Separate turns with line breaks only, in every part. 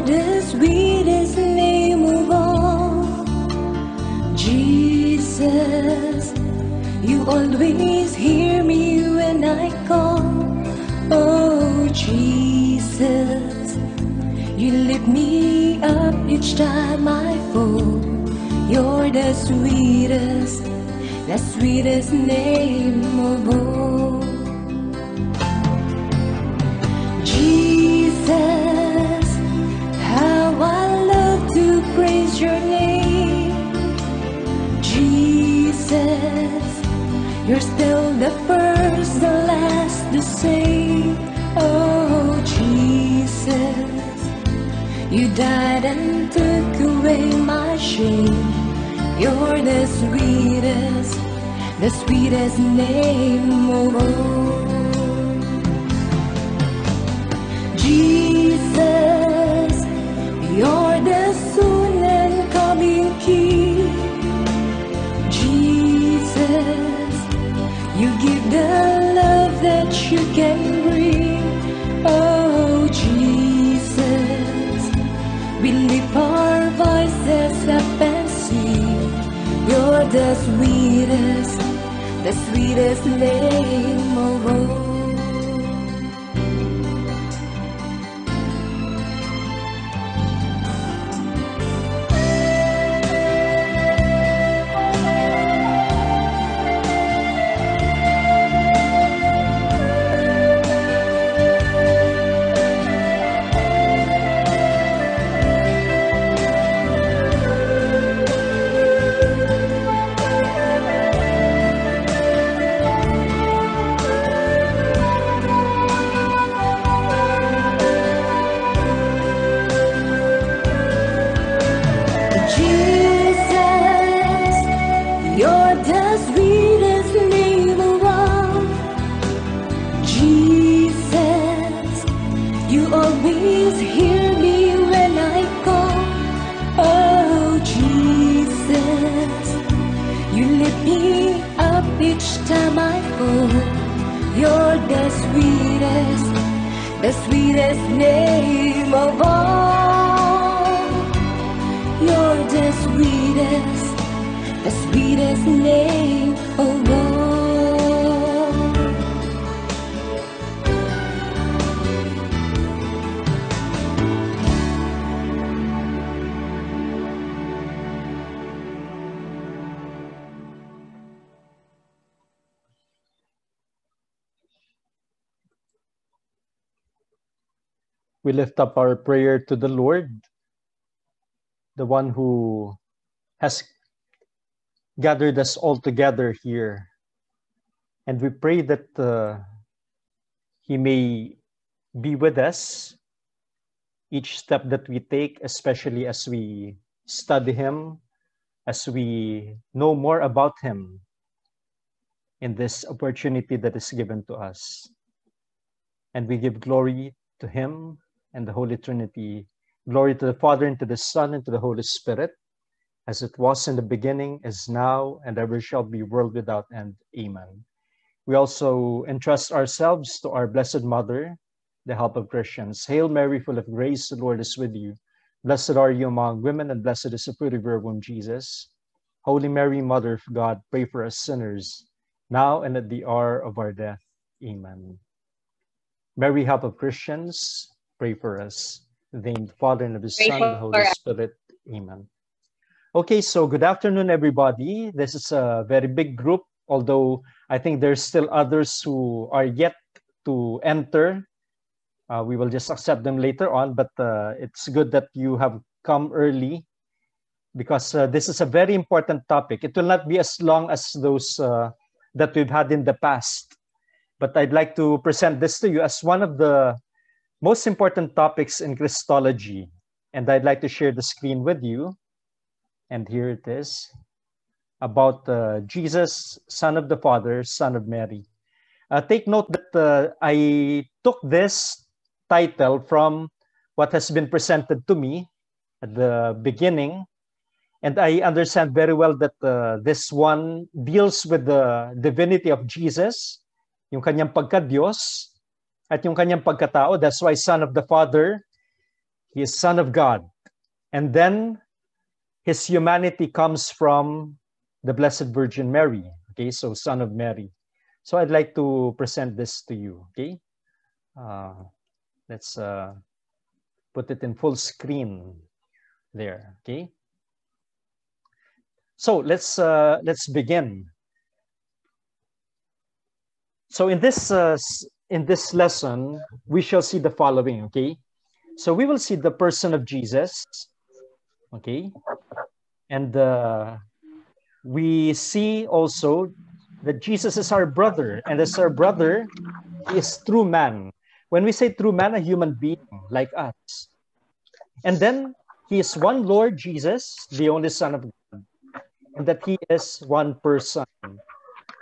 the sweetest name of all. Jesus, you always hear me when I call. Oh Jesus, you lift me up each time I fall. You're the sweetest name of all. Jesus, how I love to praise your name. Jesus, you're still the first, the last, the same. Oh Jesus, you died and took away my shame. You're the sweetest name of all. Jesus, you're the soon and coming King. Jesus, you give the love that you can bring. Oh Jesus, we lift our voices up and sing. You're the sweetest name of all. The sweetest name of all. You're the sweetest name of all.
We lift up our prayer to the Lord, the one who has gathered us all together here. And we pray that He may be with us each step that we take, especially as we study Him, as we know more about Him in this opportunity that is given to us. And we give glory to Him and the Holy Trinity. Glory to the Father, and to the Son, and to the Holy Spirit, as it was in the beginning, is now, and ever shall be, world without end. Amen. We also entrust ourselves to our Blessed Mother, the help of Christians. Hail Mary, full of grace, the Lord is with you. Blessed are you among women, and blessed is the fruit of your womb, Jesus. Holy Mary, Mother of God, pray for us sinners, now and at the hour of our death. Amen. Mary, help of Christians, pray for us. In the name of the Father, and of the Son, and the Holy Spirit. Amen. Okay, so good afternoon, everybody. This is a very big group, although I think there's still others who are yet to enter. We will just accept them later on, but it's good that you have come early, because this is a very important topic. It will not be as long as those that we've had in the past, but I'd like to present this to you as one of the most important topics in Christology. And I'd like to share the screen with you. And here it is, about Jesus, Son of the Father, Son of Mary. Take note that I took this title from what has been presented to me at the beginning. And I understand very well that this one deals with the divinity of Jesus, yung kanyang pagka-Diyos, at yung kanyang pagkatao. That's why Son of the Father. He is Son of God. And then his humanity comes from the Blessed Virgin Mary. Okay, so Son of Mary. So I'd like to present this to you. Okay, let's put it in full screen there. Okay. So let's begin. So in this lesson, we shall see the following. Okay, so we will see the person of Jesus. Okay, and we see also that Jesus is our brother, and as our brother, he is true man. When we say true man, a human being like us. And then he is one Lord Jesus, the only Son of God, and that he is one person.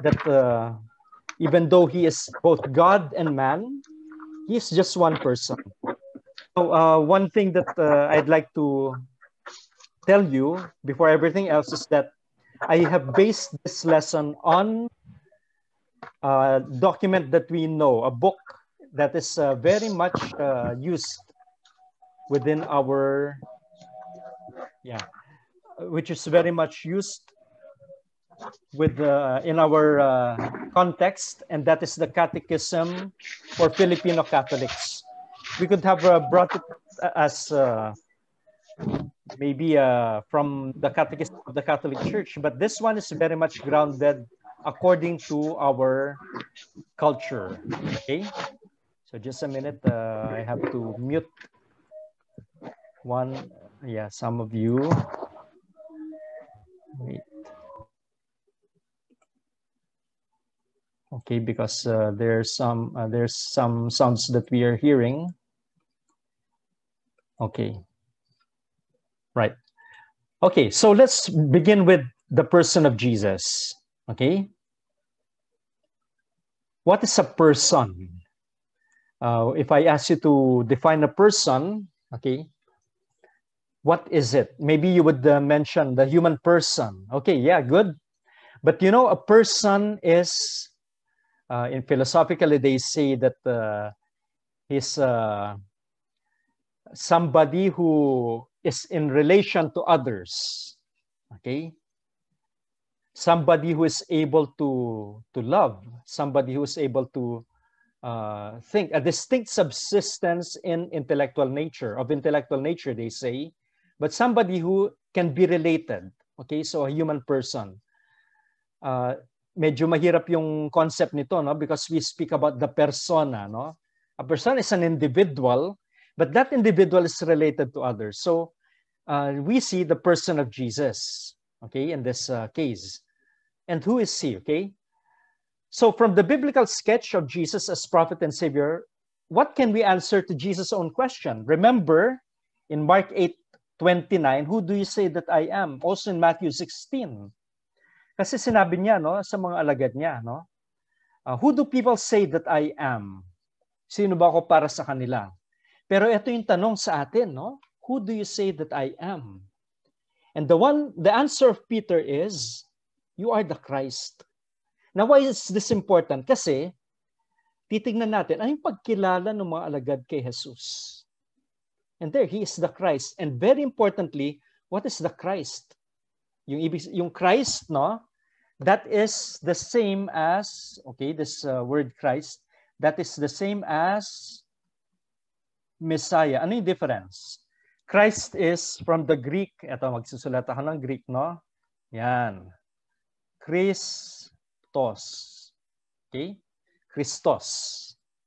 That even though he is both God and man, he is just one person. So one thing that I'd like to tell you before everything else is that I have based this lesson on a document that we know, a book that is very much used within our, which is very much used with in our context, and that is the Catechism for Filipino Catholics. We could have brought it as maybe from the Catechism of the Catholic Church, but this one is very much grounded according to our culture. Okay, so just a minute, I have to mute one. Yeah, some of you. Wait. Okay, because there's some sounds that we are hearing. Okay, right. Okay, so let's begin with the person of Jesus. Okay, what is a person? If I ask you to define a person, okay, what is it? Maybe you would mention the human person. Okay, yeah, good. But you know, a person is, in philosophically, they say that he's somebody who is in relation to others. Okay, somebody who is able to love, somebody who is able to think, a distinct subsistence in intellectual nature, they say, but somebody who can be related. Okay, so a human person. Medyo mahirap yung concept nito, no? Because we speak about the persona, no? A person is an individual, but that individual is related to others. So we see the person of Jesus, okay, in this case. And who is he, okay? So from the biblical sketch of Jesus as prophet and savior, what can we answer to Jesus' own question? Remember, in Mark 8:29, who do you say that I am? Also in Matthew 16. Kasi sinabi niya, no, sa mga alagad niya, no, who do people say that I am? Sino ba ako para sa kanila? Pero ito yung tanong sa atin, no? Who do you say that I am? And the answer of Peter is, you are the Christ. Now, why is this important? Kasi, titignan natin, ano yung pagkilala ng mga alagad kay Jesus? And there, he is the Christ. And very importantly, what is the Christ? Yung Christ, no? That is the same as, okay, this word Christ, that is the same as Messiah. Ano yung difference? Christ is from the Greek. Ito, magsusulat ako ng Greek, no? Yan. Christos. Okay? Christos.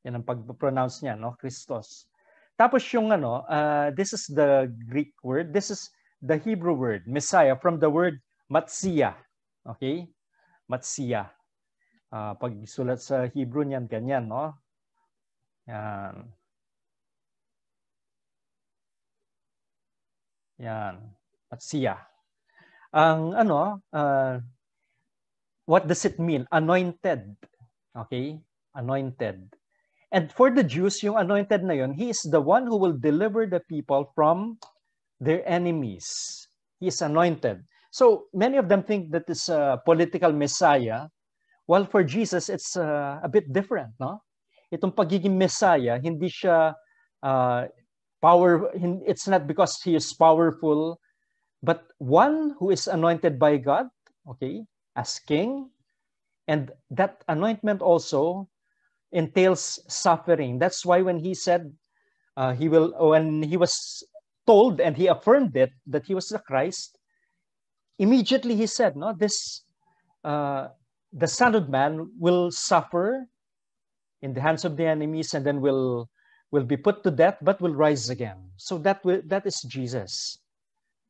Yan ang pag-pronounce niya, no? Christos. Tapos yung ano, this is the Greek word. This is the Hebrew word, Messiah, from the word Matsia. Okay? Matsia. Pag sulat sa Hebrew niyan, ganyan, no? Yan. Yan. Matsia. Ang ano, what does it mean? Anointed. Okay? Anointed. And for the Jews, yung anointed na yun, he is the one who will deliver the people from their enemies. He is anointed. So many of them think that it's a political Messiah. While for Jesus, it's a bit different, no? Itong pagiging Messiah, hindi siya It's not because he is powerful, but one who is anointed by God, okay, as king. And that anointment also entails suffering. That's why when he said, when he was told and he affirmed it that he was the Christ, immediately he said, no, the Son of Man will suffer in the hands of the enemies and then will be put to death, but will rise again. So that is Jesus.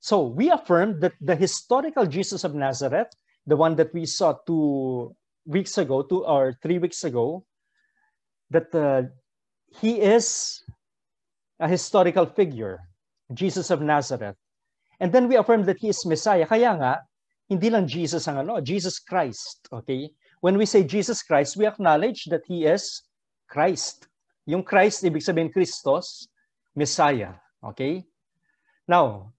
So we affirmed that the historical Jesus of Nazareth, the one that we saw 2 weeks ago, 2 or 3 weeks ago, that he is a historical figure, Jesus of Nazareth. And then we affirmed that he is Messiah. Kaya nga, hindi lang Jesus ang Jesus Christ, okay? When we say Jesus Christ, we acknowledge that he is Christ. Yung Christ, ibig sabihin Christos, Messiah, okay? Now,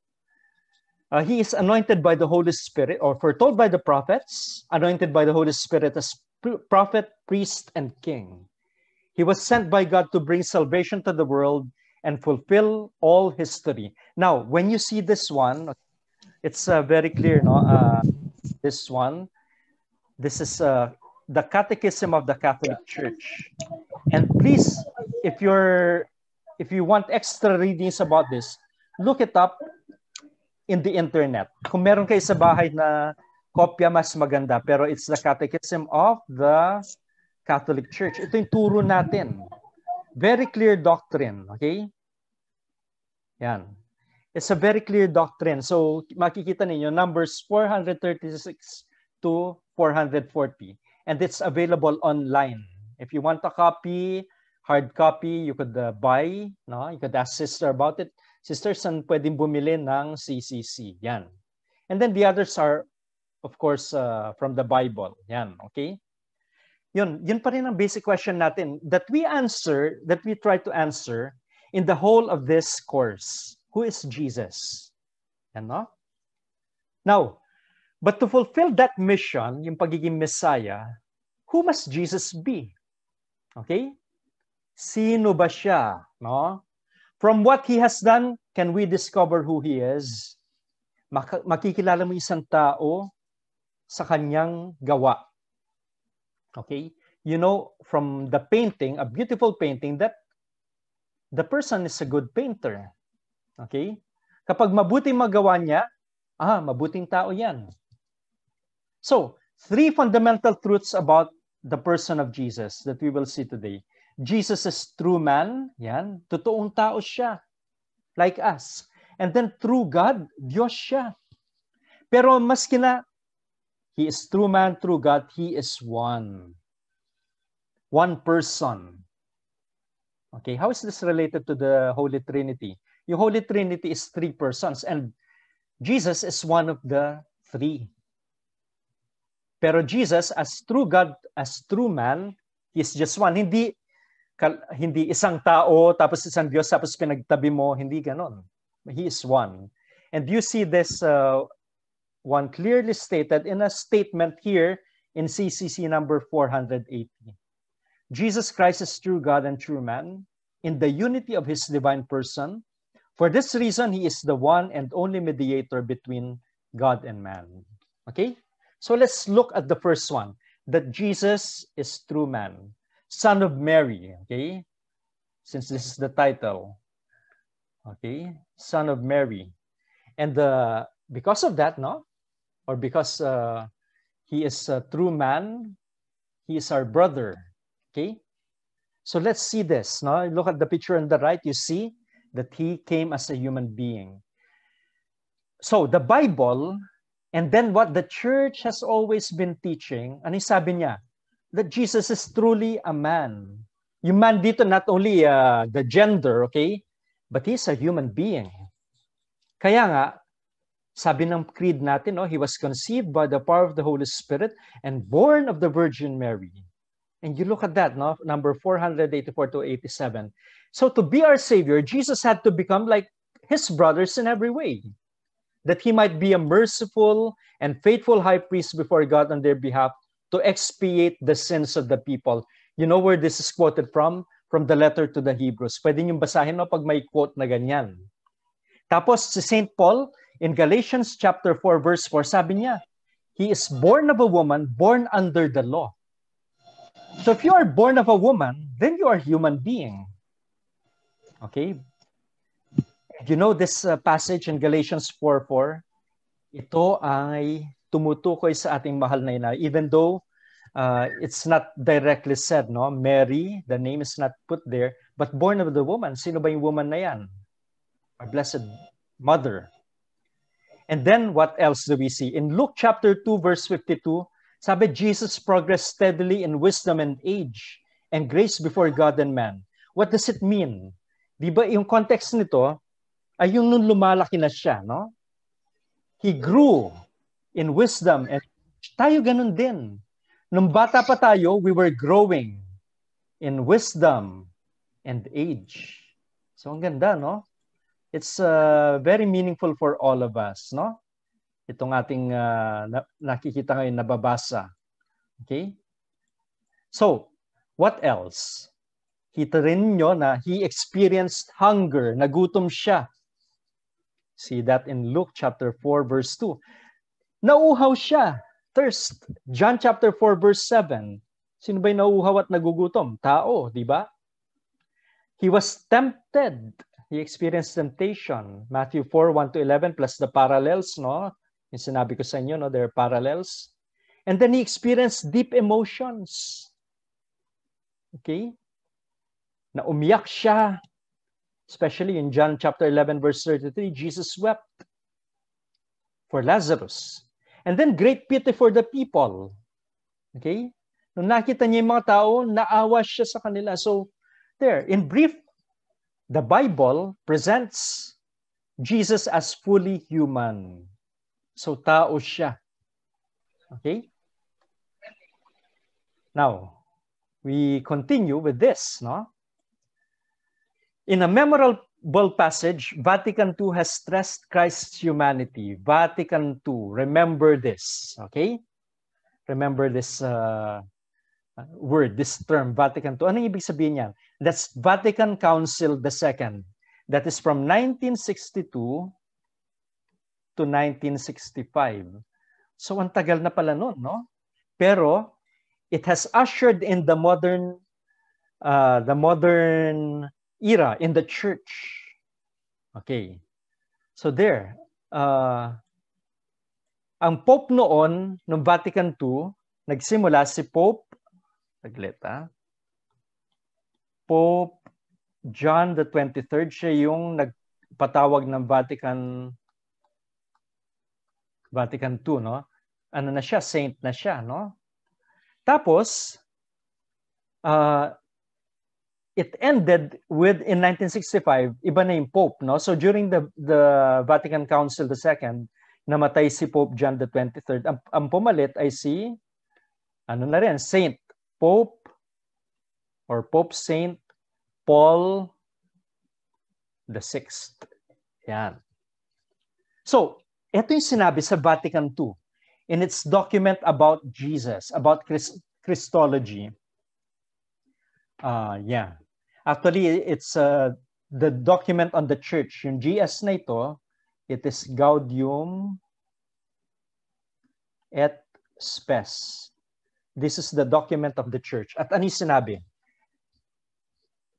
he is anointed by the Holy Spirit, or foretold by the prophets, anointed by the Holy Spirit as prophet, priest, and king. He was sent by God to bring salvation to the world and fulfill all history. Now, when you see this one, it's very clear, no? This one, this is the Catechism of the Catholic Church. And please, if you want extra readings about this, look it up in the internet. Kung meron kayo sa bahay na kopya, mas maganda. Pero it's the Catechism of the Catholic Church. Ito yung turo natin. Very clear doctrine, okay? Yan. It's a very clear doctrine. So makikita ninyo, numbers 436 to 440. And it's available online. If you want a copy, hard copy, you could buy. No? You could ask sister about it. Sister, saan pwedeng bumili ng CCC? Yan. And then the others are, of course, from the Bible. Yan, okay? Yun pa rin ang basic question natin that we try to answer in the whole of this course. Who is Jesus? Yan, no? Now, but to fulfill that mission, yung pagiging Messiah, who must Jesus be? Okay? Sino ba siya? No? From what he has done, can we discover who he is? Makikilala mo isang tao sa kanyang gawa. Okay? You know, from the painting, a beautiful painting, that the person is a good painter. Okay? Kapag mabuting magawa niya, mabuting tao yan. So, 3 fundamental truths about the person of Jesus that we will see today. Jesus is true man, yan, totoong tao siya, like us. And then true God, Diyos siya. Pero maski na, he is true man, true God, he is one. One person. Okay, how is this related to the Holy Trinity? Yung Holy Trinity is 3 persons and Jesus is one of the 3. Pero Jesus, as true God, as true man, he is just one. Hindi isang tao, tapos isang Diyos, tapos pinagtabi mo. Hindi ganon. He is one. And you see this one clearly stated in a statement here in CCC number 480. Jesus Christ is true God and true man in the unity of his divine person. For this reason, he is the one and only mediator between God and man. Okay? So let's look at the first one, that Jesus is true man, Son of Mary, okay? Since this is the title, okay? Son of Mary. And because of that, no? Or because he is a true man, he is our brother, okay? So let's see this, no? Look at the picture on the right, you see that he came as a human being. So the Bible, and then what the church has always been teaching, ano yung sabi niya? That Jesus is truly a man. Yung man dito, not only the gender, okay? But he's a human being. Kaya nga, sabi ng creed natin, no, he was conceived by the power of the Holy Spirit and born of the Virgin Mary. And you look at that, no? Number 484 to 87. So to be our Savior, Jesus had to become like his brothers in every way, that he might be a merciful and faithful high priest before God on their behalf to expiate the sins of the people. You know where this is quoted from? from the letter to the Hebrews. Pwede niyong basahin no, pag may quote na ganyan. Tapos si St. Paul, in Galatians chapter 4, verse 4, sabi niya, he is born of a woman, born under the law. So if you are born of a woman, then you are a human being. Okay? You know this passage in Galatians 4:4? Ito ay tumutukoy sa ating mahal na ina. Even though it's not directly said, no? Mary, the name is not put there, but born of the woman. Sino ba yung woman na yan? Our Blessed Mother. And then what else do we see? In Luke chapter 2, verse 52, sabi, Jesus progressed steadily in wisdom and age and grace before God and man. What does it mean? Di ba yung context nito ay yung nung lumalaki na siya, no? He grew in wisdom and tayo ganun din. Nung bata pa tayo, we were growing in wisdom and age. So ang ganda, no? It's very meaningful for all of us, no? Itong ating nakikita ngayon, nababasa. Okay? So, what else? Kita rin nyo na he experienced hunger, nagutom siya. See that in Luke chapter 4, verse 2. Nauuhaw siya, thirst. John chapter 4, verse 7. Sino ba'y nauuhaw at nagugutom? Tao, di ba? He was tempted. He experienced temptation. Matthew 4, 1-11 plus the parallels, no? Yung sinabi ko sa inyo, no? There are parallels. And then he experienced deep emotions. Okay? Na umiyak siya. Especially in John chapter 11, verse 33, Jesus wept for Lazarus. And then great pity for the people. Okay? Nung nakita niya yung mga tao, naawa siya sa kanila. So, there, in brief, the Bible presents Jesus as fully human. So, tao siya. Okay? Now, we continue with this, no? In a memorable passage, Vatican II has stressed Christ's humanity. Vatican II, remember this, okay? Remember this word, this term, Vatican II. Anong ibig sabihin niyan? That's Vatican Council II. That is from 1962 to 1965. So, ang tagal na pala nun, no? Pero, it has ushered in the modern era in the church. Okay. So there, ang Pope noon, ng Vatican II, nagsimula si Pope, Pope John the 23rd, siya yung nagpatawag ng Vatican II, no? Ano na siya, saint na siya, no? Tapos, it ended with, in 1965, iba na yung Pope, no? So during the Vatican Council II, namatay si Pope John the 23rd. Ang pumalit ay si, ano na rin, Saint Pope or Pope Saint Paul VI. Yan. So, ito yung sinabi sa Vatican II in its document about Jesus, about Christology. Yeah. Actually, it's the document on the church. Yung GS na ito, it is Gaudium et Spes. This is the document of the church. At ano yung sinabi?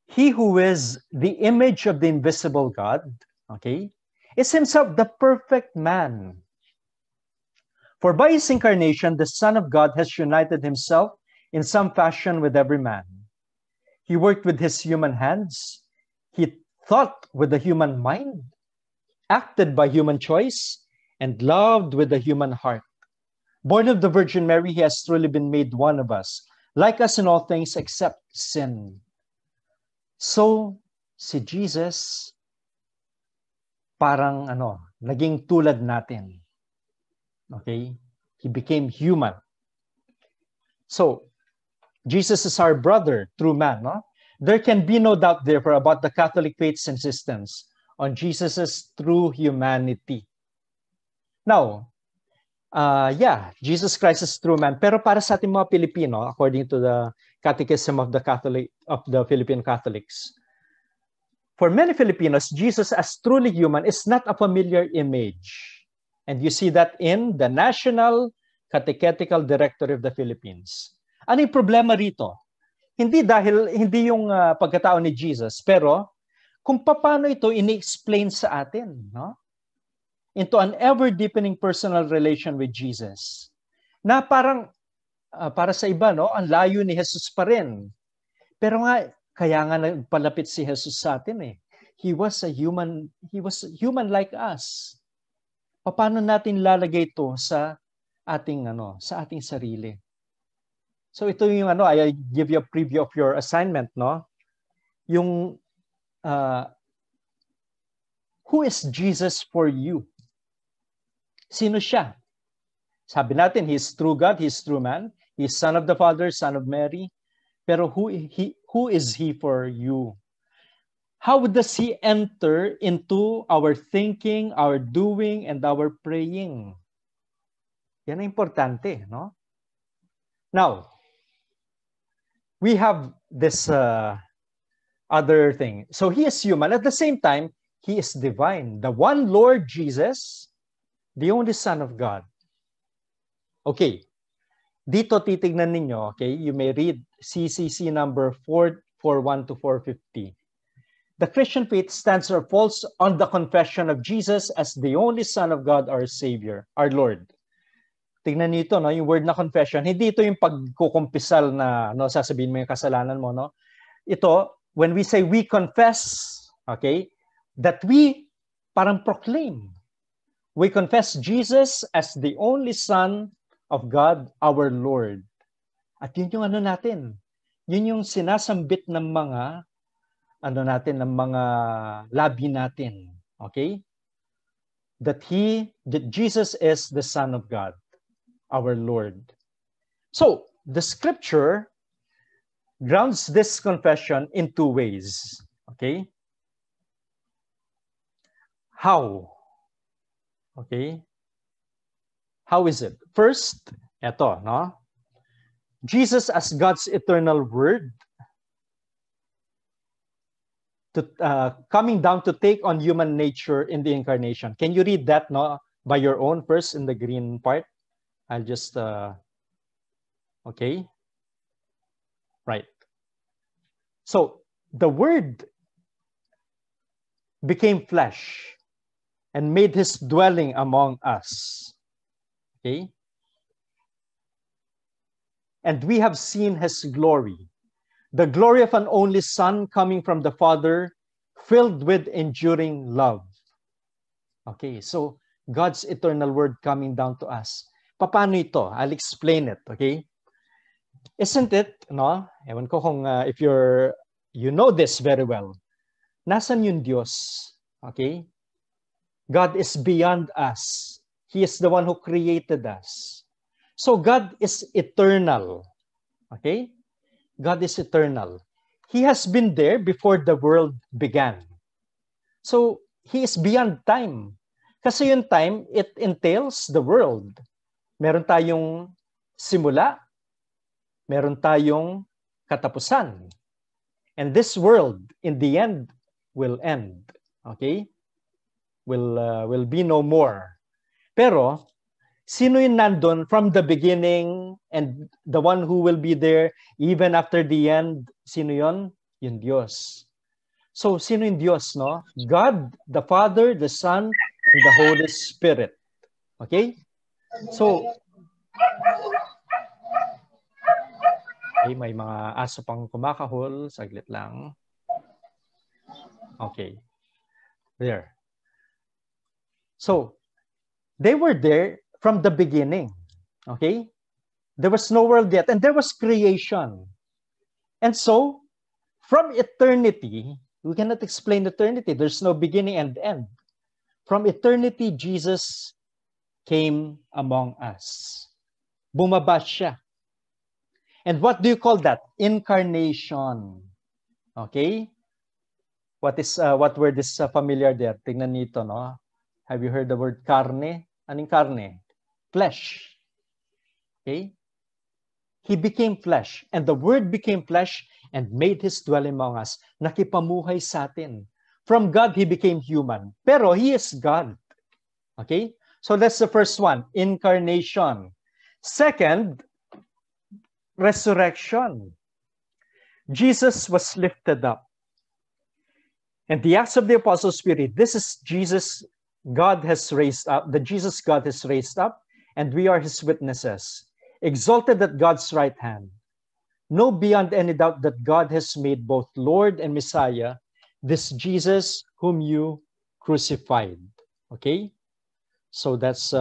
He who is the image of the invisible God, okay, is himself the perfect man. For by his incarnation, the Son of God has united himself in some fashion with every man. He worked with his human hands. He thought with the human mind, acted by human choice, and loved with the human heart. Born of the Virgin Mary, he has truly been made one of us, like us in all things except sin. So, si Jesus, parang naging tulad natin. Okay? He became human. So, Jesus is our brother, true man, no? There can be no doubt, therefore, about the Catholic faith's insistence on Jesus' true humanity. Now, yeah, Jesus Christ is true man. Pero para sa ating mga Pilipino, according to the Catechism of the Philippine Catholics. For many Filipinos, Jesus as truly human is not a familiar image. And you see that in the National Catechetical Directory of the Philippines. Ano yung problema rito? Hindi yung pagkatao ni Jesus, pero kung paano ito ini-explain sa atin, no? Into an ever-deepening personal relation with Jesus. Na parang, para sa iba, no? Ang layo ni Jesus pa rin. Pero nga, kaya nga nagpalapit si Jesus sa atin eh. He was human like us. Paano natin lalagay ito sa ating sarili? So ito yung I give you a preview of your assignment, no? Yung who is Jesus for you? Sino siya? Sabi natin, He's true God, He's true man. He's Son of the Father, Son of Mary. Pero who is He for you? How does He enter into our thinking, our doing, and our praying? Yan ang importante, no? Now, we have this other thing. So He is human. At the same time, He is divine. The one Lord Jesus, the only Son of God. Okay. Dito titignan ninyo, okay? You may read CCC number 441 to 450. The Christian faith stands or falls on the confession of Jesus as the only Son of God, our Savior, our Lord. Tingnan niyo ito, no? Yung word na confession, hindi ito yung pagkukumpisal na sasabihin mo yung kasalanan mo, no? Ito, when we say we confess, okay, that we parang proclaim. We confess Jesus as the only Son of God, our Lord. At yun yung natin. Yun yung sinasambit ng mga ng mga labi natin. Okay? That Jesus is the Son of God, our Lord. So, the scripture grounds this confession in two ways. Okay? How? Okay? How is it? First, eto, no? Jesus as God's eternal word, coming down to take on human nature in the incarnation. Can you read that, no, by your own first in the green part? I'll just, okay. Right. So, the word became flesh and made his dwelling among us. Okay? And we have seen his glory, the glory of an only Son coming from the Father, filled with enduring love. Okay, so God's eternal word coming down to us. Paano ito? I'll explain it, okay? Isn't it, no? Ewan ko kung if you know this very well. Nasaan yung Diyos? Okay? God is beyond us. He is the one who created us. So God is eternal. Okay? God is eternal. He has been there before the world began. So, He is beyond time. Kasi yung time, it entails the world. Meron tayong simula, meron tayong katapusan. And this world, in the end, will end. Okay? Will be no more. Pero, sino yung nandun from the beginning and the one who will be there even after the end? Sino yun? Yung Diyos. So, sino yung Diyos, no? God, the Father, the Son, and the Holy Spirit. Okay? So, okay, may mga aso pang kumakahol. Saglit lang. Okay. There. So, they were there from the beginning, okay? There was no world yet, and there was creation. And so, from eternity, we cannot explain eternity. There's no beginning and end. From eternity, Jesus came among us. Bumaba siya. And what do you call that? Incarnation. Okay? What word is familiar there? Tingnan nito, no? Have you heard the word carne? Anong carne? Flesh. Okay? He became flesh, and the Word became flesh and made His dwelling among us. Nakipamuhay sa atin. From God, He became human. Pero He is God. Okay? So that's the first one, incarnation. Second, resurrection. Jesus was lifted up. And the Acts of the Apostles' Spirit, this is Jesus God has raised up, the Jesus God has raised up, and we are His witnesses, exalted at God's right hand. Know beyond any doubt that God has made both Lord and Messiah, this Jesus whom you crucified. Okay? So that's,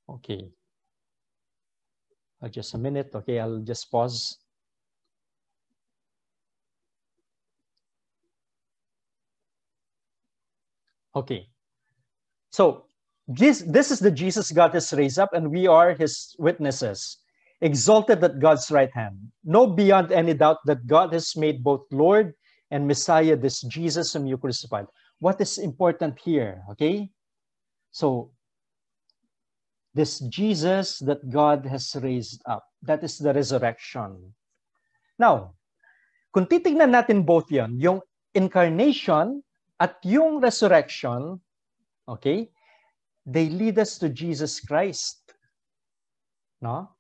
okay. Just a minute. Okay, I'll just pause. Okay. So this is the Jesus God has raised up, and we are His witnesses, exalted at God's right hand. Know beyond any doubt that God has made both Lord and Messiah, this Jesus whom you crucified. What is important here? Okay? So this Jesus that God has raised up, that is the resurrection. Now, kung titignan natin both yon, yung incarnation at yung resurrection, okay, they lead us to Jesus Christ, no?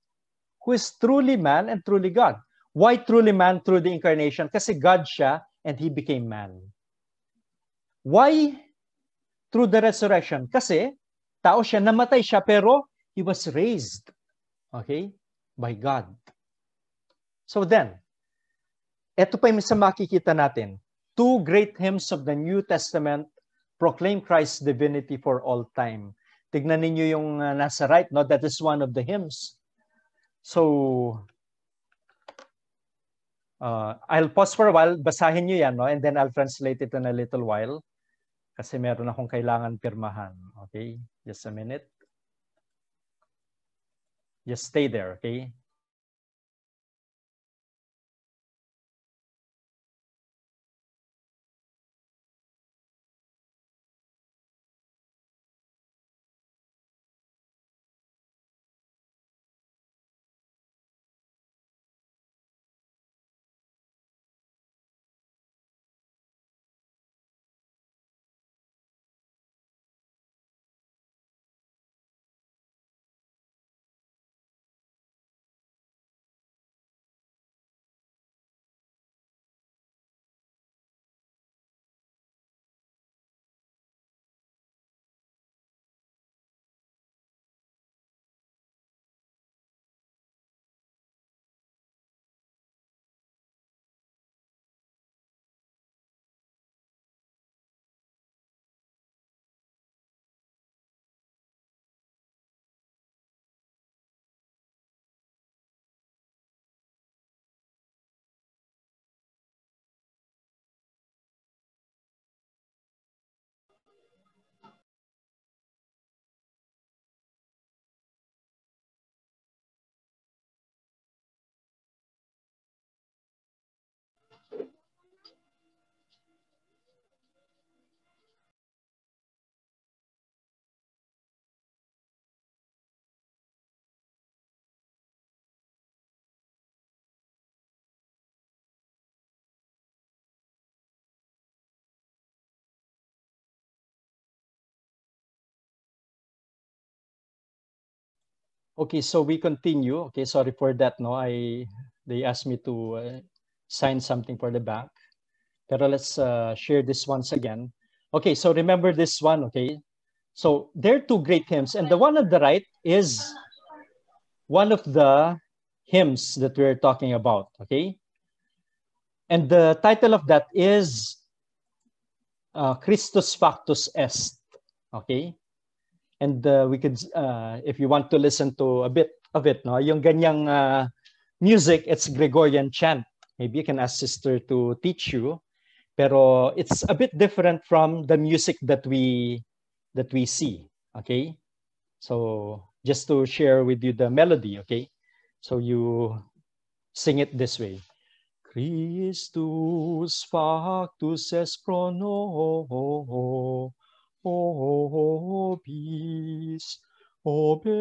Who is truly man and truly God. Why truly man through the incarnation? Kasi God siya and He became man. Why through the resurrection? Kasi tao siya, namatay siya, pero He was raised, okay, by God. So then, ito pa yung sa makikita natin. Two great hymns of the New Testament proclaim Christ's divinity for all time. Tignan ninyo yung nasa right, no? That is one of the hymns. So, I'll pause for a while, basahin nyo yan, no? And then I'll translate it in a little while. Kasi meron akong kailangan pirmahan. Okay? Just a minute. Just stay there, okay? Okay, so we continue. Okay, sorry for that. No, they asked me to sign something for the back. Pero let's share this once again. Okay, so remember this one. Okay, so there are two great hymns, and the one on the right is one of the hymns that we're talking about. Okay, and the title of that is Christus Factus Est. Okay. And we could, if you want to listen to a bit of it, no, yung ganyang music, it's Gregorian chant. Maybe you can ask sister to teach you. Pero it's a bit different from the music that we see. Okay, so just to share with you the melody. Okay, so you sing it this way. Christus factus est pro nobis, obet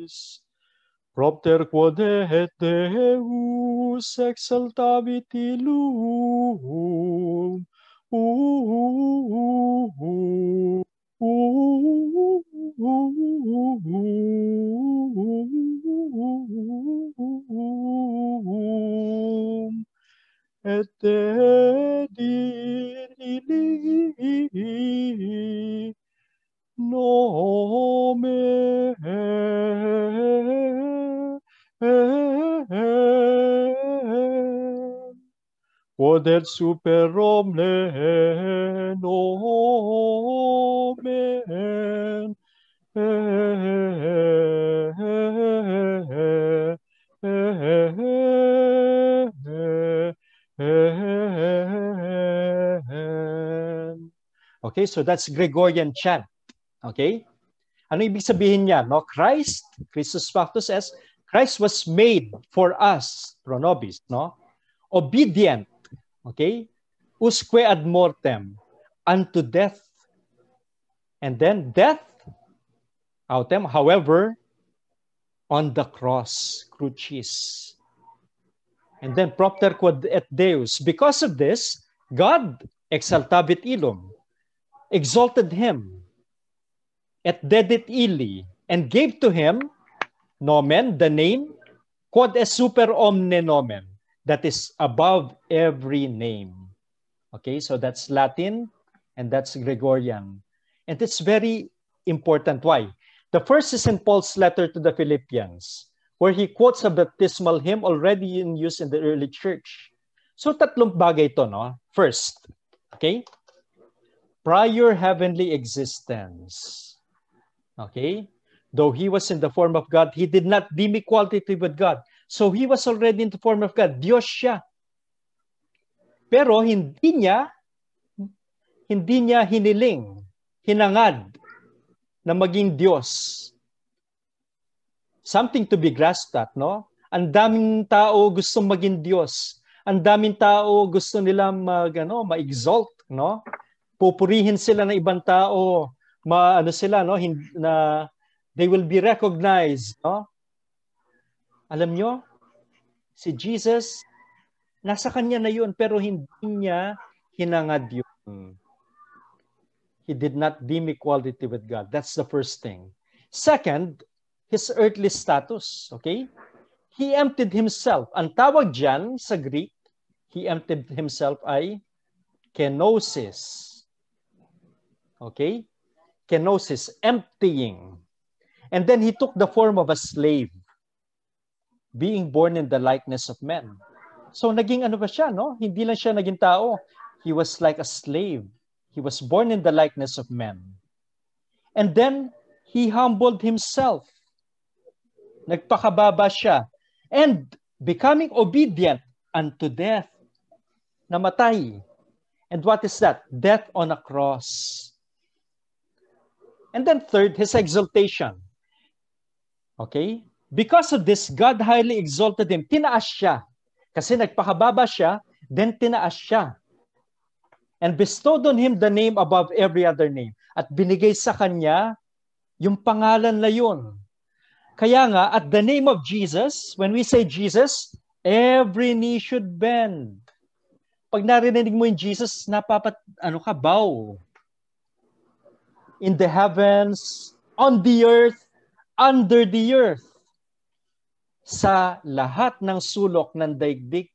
nobis, propter quod et Deus exaltavit illum, et dedit illi nomen, quod et super omne nomen, okay, so that's Gregorian chant. Okay? Ano ibig sabihin niya? No? Christ, Christus Factus est, Christ was made for us, pro nobis, no? Obedient, okay? Usque ad mortem, unto death. And then death, autem, however, on the cross, crucis. And then propter quod et Deus. Because of this, God exaltavit illum, exalted him, et dedit illi, and gave to him nomen, the name, quod est super omne nomen, that is above every name. Okay, so that's Latin and that's Gregorian. And it's very important. Why? The first is in Paul's letter to the Philippians, where he quotes a baptismal hymn already in use in the early church. So tatlong bagay ito, no? First, okay, prior heavenly existence. Okay? Though he was in the form of God, he did not deem equality with God. So he was already in the form of God. Diyos siya. Pero hindi niya hiniling, hinangad na maging Diyos. Something to be grasped at, no? Ang daming tao gustong maging Diyos. Ang daming tao gusto nila ma-exalt, no? Pupurihin sila ng ibang tao, no? They will be recognized, no? Alam nyo, si Jesus, nasa kanya na yun, pero hindi niya hinangad yun. He did not deem equality with God. That's the first thing. Second, his earthly status, okay? He emptied himself. Ang tawag dyan sa Greek, he emptied himself ay kenosis. Okay? Kenosis, emptying. And then he took the form of a slave, being born in the likeness of men. So naging ano ba siya, no? Hindi lang siya naging tao. He was like a slave. He was born in the likeness of men. And then he humbled himself. Nagpakababa siya. And becoming obedient unto death. Namatay. And what is that? Death on a cross. And then third, his exaltation. Okay? Because of this, God highly exalted him. Tinaas siya. Kasi nagpakababa siya, then tinaas siya. And bestowed on him the name above every other name. At binigay sa kanya yung pangalan na yun. Kaya nga, at the name of Jesus, when we say Jesus, every knee should bend. Pag narinig mo yung Jesus, bow. In the heavens, on the earth, under the earth. Sa lahat ng sulok ng daigdig,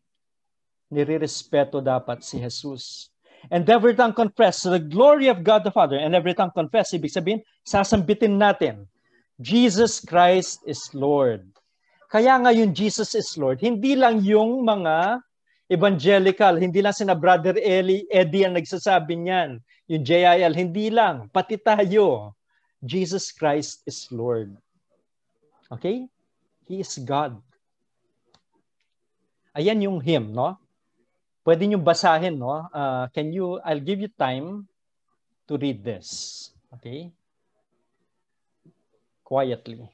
nirirespeto dapat si Jesus. And every tongue confess the glory of God the Father. And every tongue confess, ibig sabihin, sasambitin natin, Jesus Christ is Lord. Kaya nga yung Jesus is Lord, hindi lang yung mga evangelical, hindi lang sina Brother Eddie ang nagsasabi niyan, yung JIL, hindi lang, pati tayo. Jesus Christ is Lord. Okay? He is God. Ayan yung hymn, no? Pwede nyo basahin, no? I'll give you time to read this. Okay? Quietly.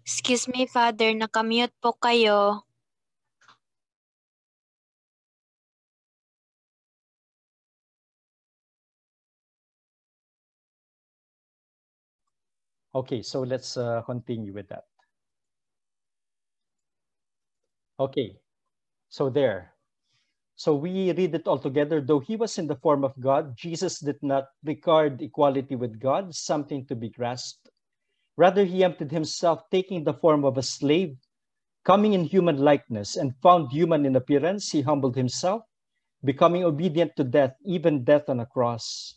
Excuse me, Father, nakamute po kayo.
Okay, so let's continue with that. Okay, so there. So we read it all together. Though he was in the form of God, Jesus did not regard equality with God something to be grasped. Rather, he emptied himself, taking the form of a slave, coming in human likeness, and found human in appearance. He humbled himself, becoming obedient to death, even death on a cross.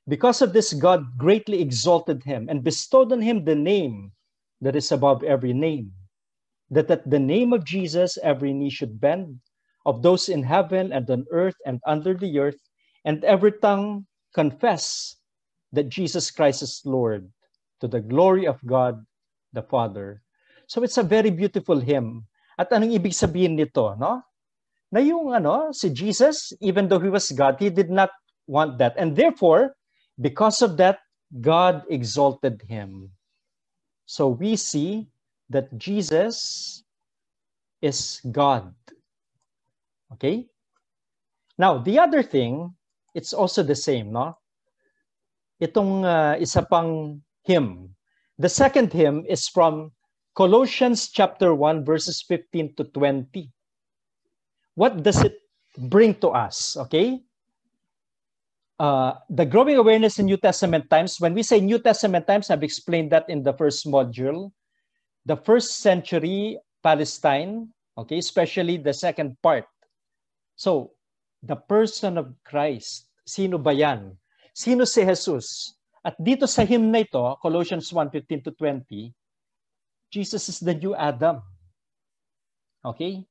Because of this, God greatly exalted him and bestowed on him the name that is above every name, that at the name of Jesus every knee should bend, of those in heaven and on earth and under the earth, and every tongue confess that Jesus Christ is Lord, to the glory of God the Father. So it's a very beautiful hymn. At anong ibig sabihin nito, no? Na yung si Jesus, even though he was God, he did not want that. And therefore, because of that, God exalted him. So we see that Jesus is God. Okay? Now, the other thing, it's also the same, no? Itong isa pang hymn. The second hymn is from Colossians chapter 1, verses 15 to 20. What does it bring to us? Okay? The growing awareness in New Testament times. When we say New Testament times, I've explained that in the first module. The first century Palestine, okay, especially the second part. So, the person of Christ, sino ba yan? Sino si Jesus? At dito sa hymn na ito, Colossians 1:15 to 20, Jesus is the new Adam. Okay?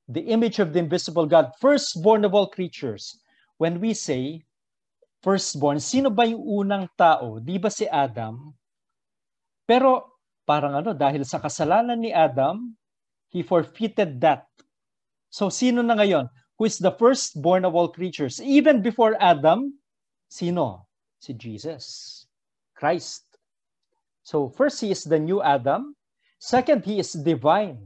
The image of the invisible God, firstborn of all creatures. When we say firstborn, sino ba yung unang tao? Di ba si Adam? Pero parang dahil sa kasalanan ni Adam, he forfeited that. So sino na ngayon? Who is the firstborn of all creatures? Even before Adam, sino? Si Jesus, Christ. So first, he is the new Adam. Second, he is divine.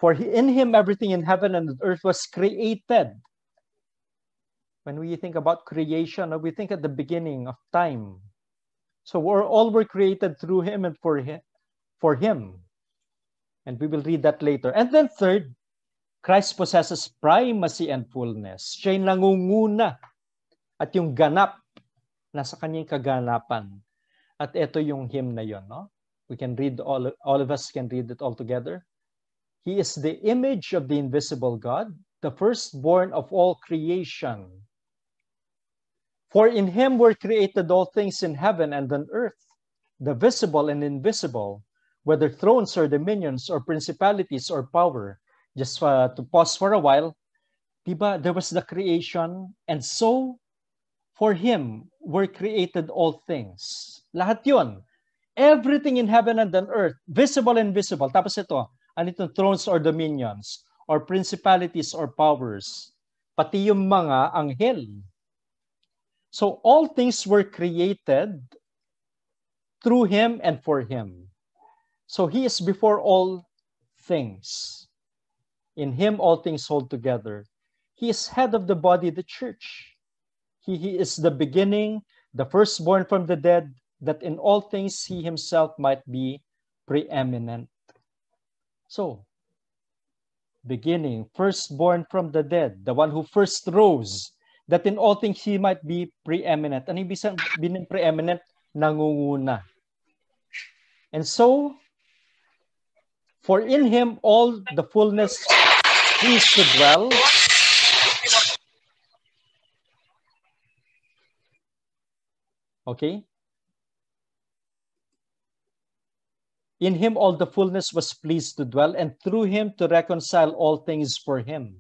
For in him, everything in heaven and earth was created. When we think about creation, we think at the beginning of time. So all were created through him and for him. And we will read that later. And then third, Christ possesses primacy and fullness. Siya yung nangunguna. At yung ganap, nasa kanyang kaganapan. At ito yung hymn na yun, no? We can read, all of us can read it all together. He is the image of the invisible God, the firstborn of all creation. For in him were created all things in heaven and on earth, the visible and invisible, whether thrones or dominions or principalities or power. Just to pause for a while, diba, there was the creation, and so for him were created all things. Lahat yun. Everything in heaven and on earth, visible and invisible. Tapos ito, ano itong thrones or dominions, or principalities or powers, pati yung mga anghel. So all things were created through him and for him. So he is before all things. In him all things hold together. He is head of the body, the church. He is the beginning, the firstborn from the dead, that in all things he himself might be preeminent. So, beginning, firstborn from the dead, the one who first rose, that in all things he might be preeminent. Ano ibig sabihin ng preeminent? Nangunguna. And so, for in him all the fullness pleased to dwell. Okay? In him all the fullness was pleased to dwell, and through him to reconcile all things for him,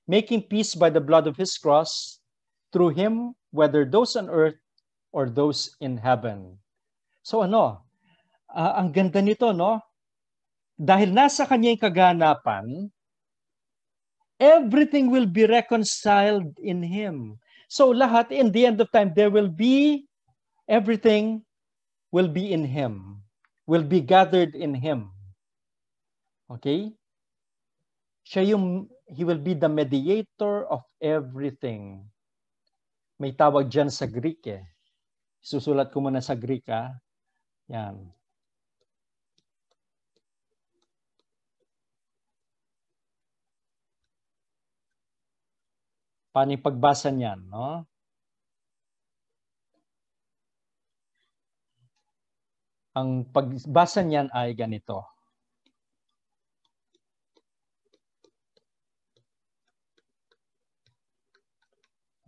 making peace by the blood of his cross, through him, whether those on earth or those in heaven. So ang ganda nito, no? Dahil nasa kanya yung kaganapan, everything will be reconciled in him. So lahat, in the end of time, everything will be in him, will be gathered in him. Okay? He will be the mediator of everything. May tawag dyan sa Greek eh. Susulat ko muna sa Greek ha. Yan. Paano yung pagbasa niyan, no? Ang pagbasa niyan ay ganito.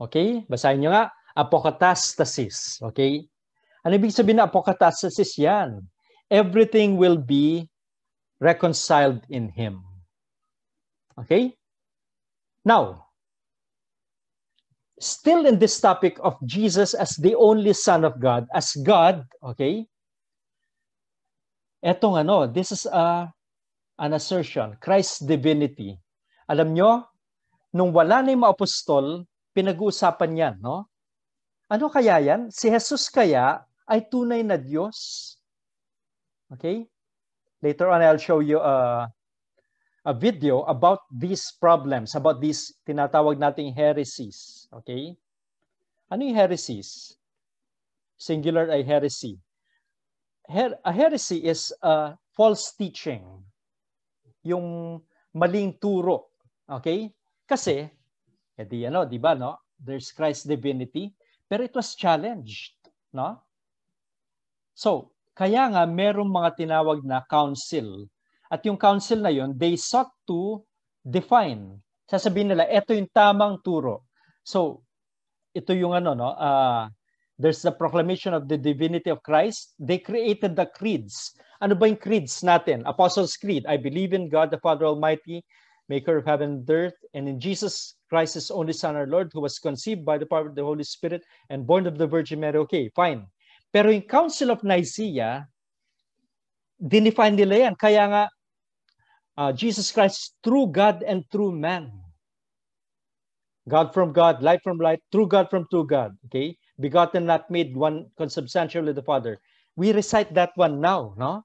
Okay? Basahin nyo nga. Apokatastasis. Okay? Ano ibig sabihin na apokatastasis yan? Everything will be reconciled in him. Okay? Now, still in this topic of Jesus as the only Son of God, as God, okay? Etong this is an assertion, Christ's divinity. Alam nyo, nung wala na yung mga apostol, pinag-uusapan yan, no? Ano kaya yan? Si Jesus kaya ay tunay na Diyos? Okay? Later on, I'll show you a video about these problems, about these tinatawag nating heresies. Okay? Ano yung heresies? Singular ay heresy. A heresy is a false teaching. Yung maling turo. Okay? Kasi, di ba, no? There's Christ's divinity, pero it was challenged, no? So, kaya nga merong mga tinawag na council. At yung council na yon, they sought to define. Sasabihin nila, ito yung tamang turo. So, ito yung there's the proclamation of the divinity of Christ. They created the creeds. Ano ba yung creeds natin? Apostles' Creed. I believe in God, the Father Almighty, maker of heaven and earth, and in Jesus Christ, his only Son, our Lord, who was conceived by the power of the Holy Spirit and born of the Virgin Mary. Okay, fine. Pero yung Council of Nicaea, dinefine nila yan. Kaya nga, Jesus Christ, true God and true man. God from God, light from light, true God from true God. Okay? Begotten, not made, one consubstantial with the Father. We recite that one now, no?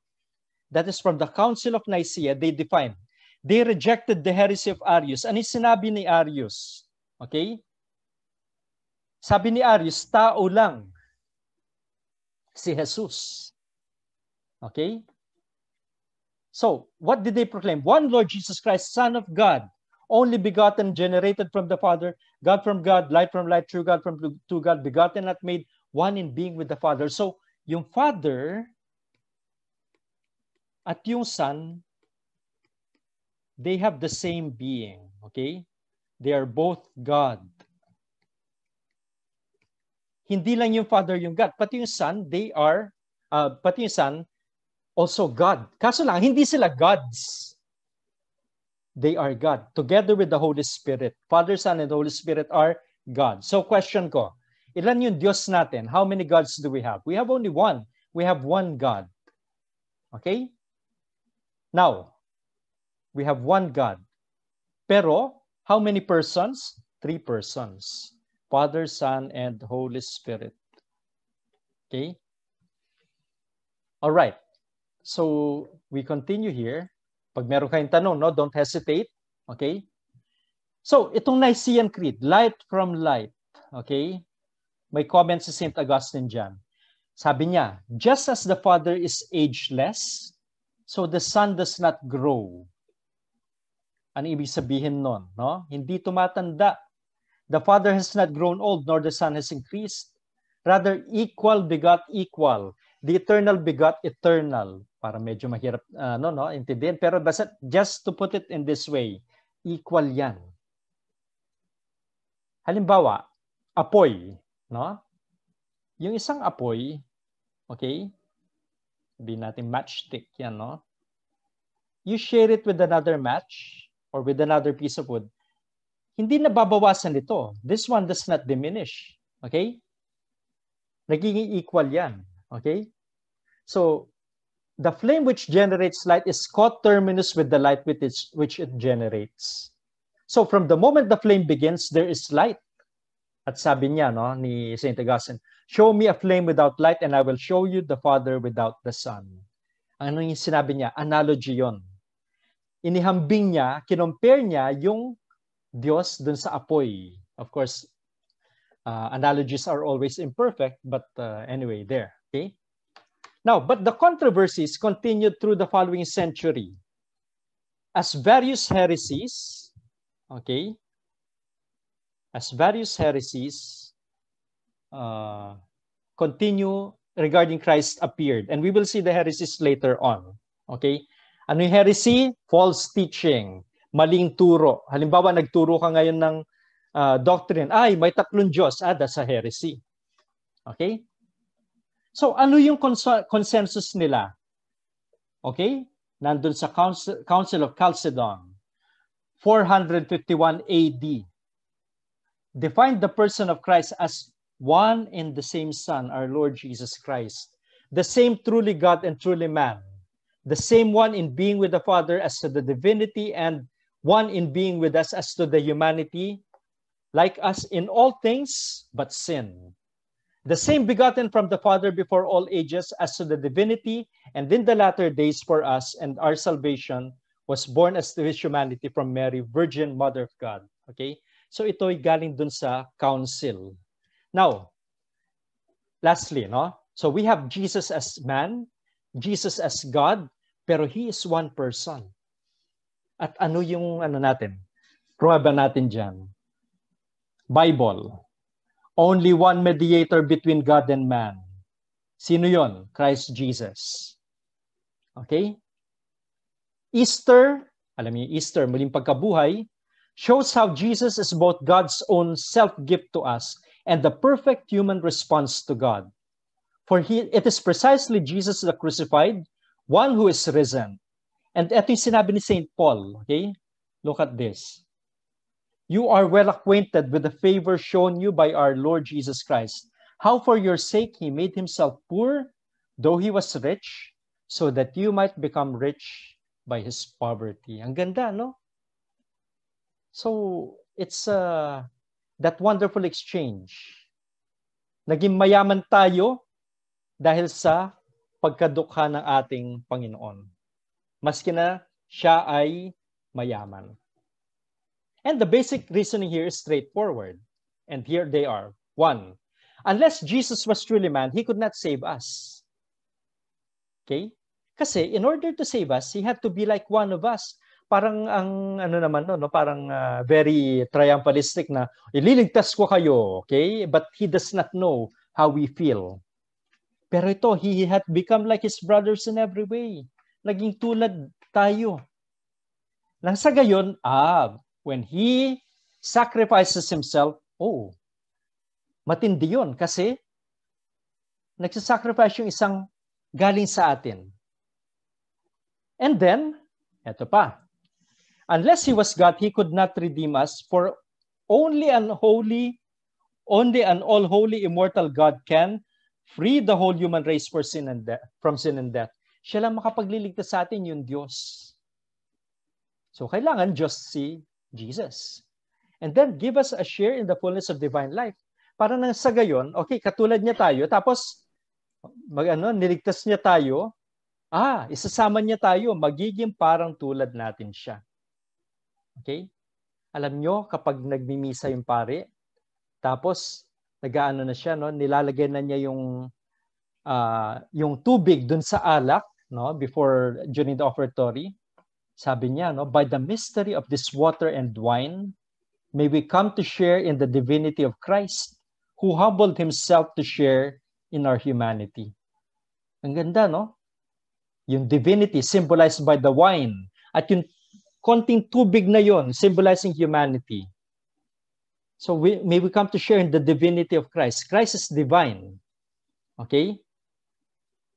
That is from the Council of Nicaea, they define. They rejected the heresy of Arius. Ano yung sinabi ni Arius? Okay? Sabi ni Arius, tao lang si Jesus. Okay? So, what did they proclaim? One Lord Jesus Christ, Son of God, only begotten, generated from the Father, God from God, light from light, true God from true God, begotten, not made, one in being with the Father. So, yung Father at yung Son, they have the same being. Okay? They are both God. Hindi lang yung Father yung God, pati yung Son, pati yung Son, also God. Kaso lang, hindi sila gods. They are God, together with the Holy Spirit. Father, Son, and Holy Spirit are God. So question ko, ilan yung Diyos natin? How many gods do we have? We have only one. We have one God. Okay? Now, we have one God. Pero, how many persons? 3 persons. Father, Son, and Holy Spirit. Okay? All right. So, we continue here. Pag meron kayong tanong, no, don't hesitate. Okay? So, itong Nicene Creed, light from light. Okay? May comment si St. Augustine dyan. Sabi niya, just as the Father is ageless, so the Son does not grow. Ano ibig sabihin nun? No? Hindi tumatanda. The Father has not grown old, nor the Son has increased. Rather, equal begot equal. The eternal begot eternal. Para medyo mahirap intindihin. Pero basta, just to put it in this way, equal yan. Halimbawa, apoy. No? Yung isang apoy, okay? Sabihin natin matchstick yan, no? You share it with another match or with another piece of wood, hindi nababawasan ito. This one does not diminish. Okay? Nagiging equal yan. Okay? So, the flame which generates light is coterminous with the light which it generates. So, from the moment the flame begins, there is light. At sabi niya, no, ni St. Augustine, show me a flame without light and I will show you the Father without the Son. Ano yung sinabi niya? Analogy yon. Inihambing niya, kinompare niya yung Diyos dun sa apoy. Of course, analogies are always imperfect, but anyway, there. Okay? Now, but the controversies continued through the following century. As various heresies, okay, continue regarding Christ appeared. And we will see the heresies later on. Okay? Ano yung heresy? False teaching. Maling turo. Halimbawa, nagturo ka ngayon ng doctrine. Ay, may 3 Diyos. That's a heresy. Okay? So, ano yung consensus nila? Okay? Nandun sa Council of Chalcedon, 451 AD. Defined the person of Christ as one and the same Son, our Lord Jesus Christ. The same truly God and truly man. The same one in being with the Father as to the divinity and one in being with us as to the humanity, like us in all things but sin. The same begotten from the Father before all ages as to the divinity, and in the latter days for us and our salvation was born as to his humanity from Mary, Virgin Mother of God. Okay? So ito'y galing dun sa council. Now, lastly, no? So we have Jesus as man, Jesus as God, pero he is one person. At ano yung natin? Prueba natin dyan. Bible. Only one mediator between God and man. Sino yon? Christ Jesus. Okay? Easter, alam niyo, Easter, muling pagkabuhay, shows how Jesus is both God's own self-gift to us and the perfect human response to God. For it is precisely Jesus the crucified, one who is risen. And ito yung sinabi ni St. Paul. Okay? Look at this. You are well acquainted with the favor shown you by our Lord Jesus Christ, how for your sake he made himself poor, though he was rich, so that you might become rich by his poverty. Ang ganda, no? So, it's that wonderful exchange. Naging mayaman tayo dahil sa pagkadukha ng ating Panginoon. Maski na siya ay mayaman. And the basic reasoning here is straightforward. And here they are. 1, unless Jesus was truly man, he could not save us. Okay? Kasi in order to save us, he had to be like one of us. parang ang ano naman no, parang very triumphalistic na ililigtas ko kayo, okay? But he does not know how we feel. Pero ito, he had become like his brothers in every way. Naging tulad tayo. Nang sa gayon, when he sacrifices himself, matindi yun kasi nagsasacrifice yung isang galing sa atin. And then, eto pa, unless he was God, he could not redeem us, for only an all-holy, immortal God can free the whole human race from sin and death. Siya lang makapagliligtas sa atin, yung Diyos. So, kailangan just see Jesus. And then, give us a share in the fullness of divine life. Para nang sa gayon, okay, katulad niya tayo, tapos, niligtas niya tayo, isasama niya tayo, magiging parang tulad natin siya. Okay? Alam nyo, kapag nagmimisa yung pare, tapos, nag-aano na siya, no? Nilalagay na niya yung tubig dun sa alak, no? Before, during the offertory, sabi niya, no? By the mystery of this water and wine, may we come to share in the divinity of Christ, who humbled himself to share in our humanity. Ang ganda, no? Yung divinity symbolized by the wine, at yung konting tubig na yon symbolizing humanity. So may we come to share in the divinity of Christ. Christ is divine. Okay?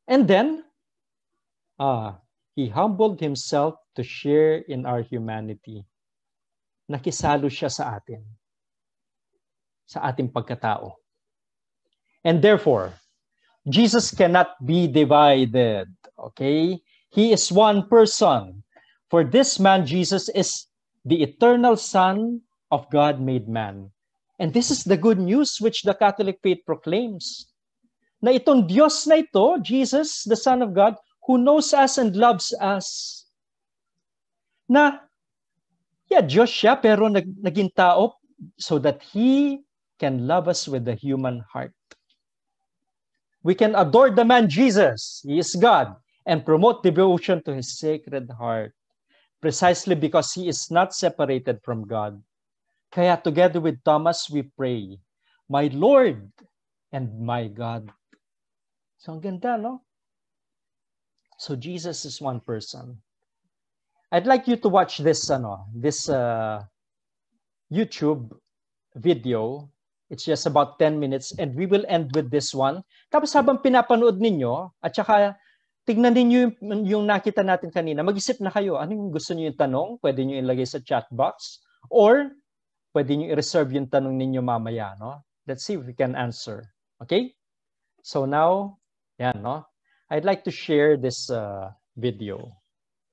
And then, he humbled himself to share in our humanity. Nakisalo siya sa atin. Sa ating pagkatao. And therefore, Jesus cannot be divided. Okay? He is one person. For this man, Jesus is the eternal Son of God made man. And this is the good news which the Catholic faith proclaims. Na itong Diyos na ito, Jesus, the Son of God, who knows us and loves us. Na, Diyos siya, pero naging tao so that He can love us with the human heart. We can adore the man Jesus, He is God, and promote devotion to His sacred heart, precisely because He is not separated from God. Kaya together with Thomas, we pray, my Lord and my God. So ang ganda, no? So Jesus is one person. I'd like you to watch this YouTube video. It's just about 10 minutes and we will end with this one. Tapos habang pinapanood ninyo, at saka tignan ninyo yung nakita natin kanina, mag-isip na kayo, ano yung gusto niyo yung tanong? Pwede niyo ilagay sa chat box or pwede niyo i-reserve yung tanong ninyo mamaya, no? Let's see if we can answer. Okay? So now, yan, no? I'd like to share this video.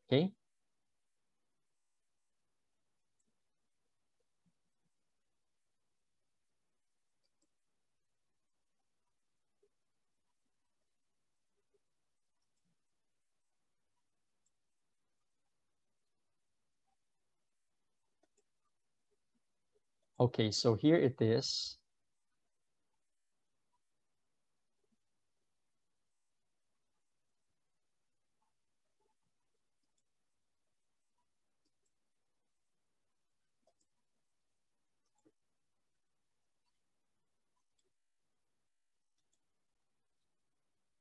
Okay? Okay, so here it is.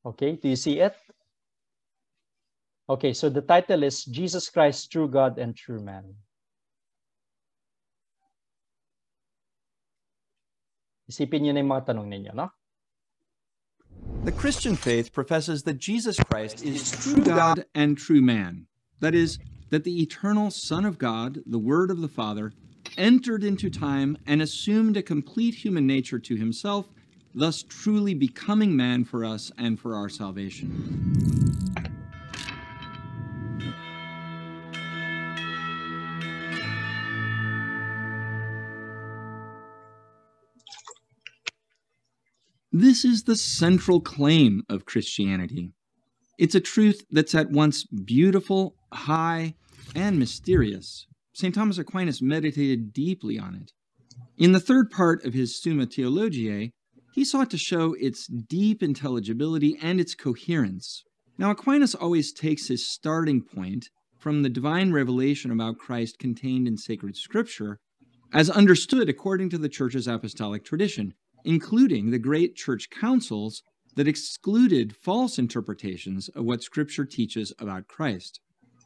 Okay, do you see it? Okay, so the title is Jesus Christ, True God and True Man. Isipin niyo na yung mga tanong ninyo, no?
The Christian faith professes that Jesus Christ is true God and true man. That is, that the eternal Son of God, the Word of the Father, entered into time and assumed a complete human nature to himself, thus truly becoming man for us and for our salvation. This is the central claim of Christianity. It's a truth that's at once beautiful, high, and mysterious. St. Thomas Aquinas meditated deeply on it. In the third part of his Summa Theologiae, he sought to show its deep intelligibility and its coherence. Now, Aquinas always takes his starting point from the divine revelation about Christ contained in sacred scripture as understood according to the Church's apostolic tradition, including the great church councils that excluded false interpretations of what Scripture teaches about Christ.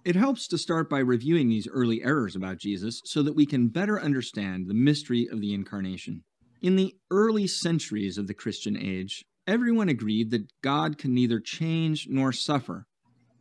It helps to start by reviewing these early errors about Jesus so that we can better understand the mystery of the Incarnation. In the early centuries of the Christian age, everyone agreed that God can neither change nor suffer.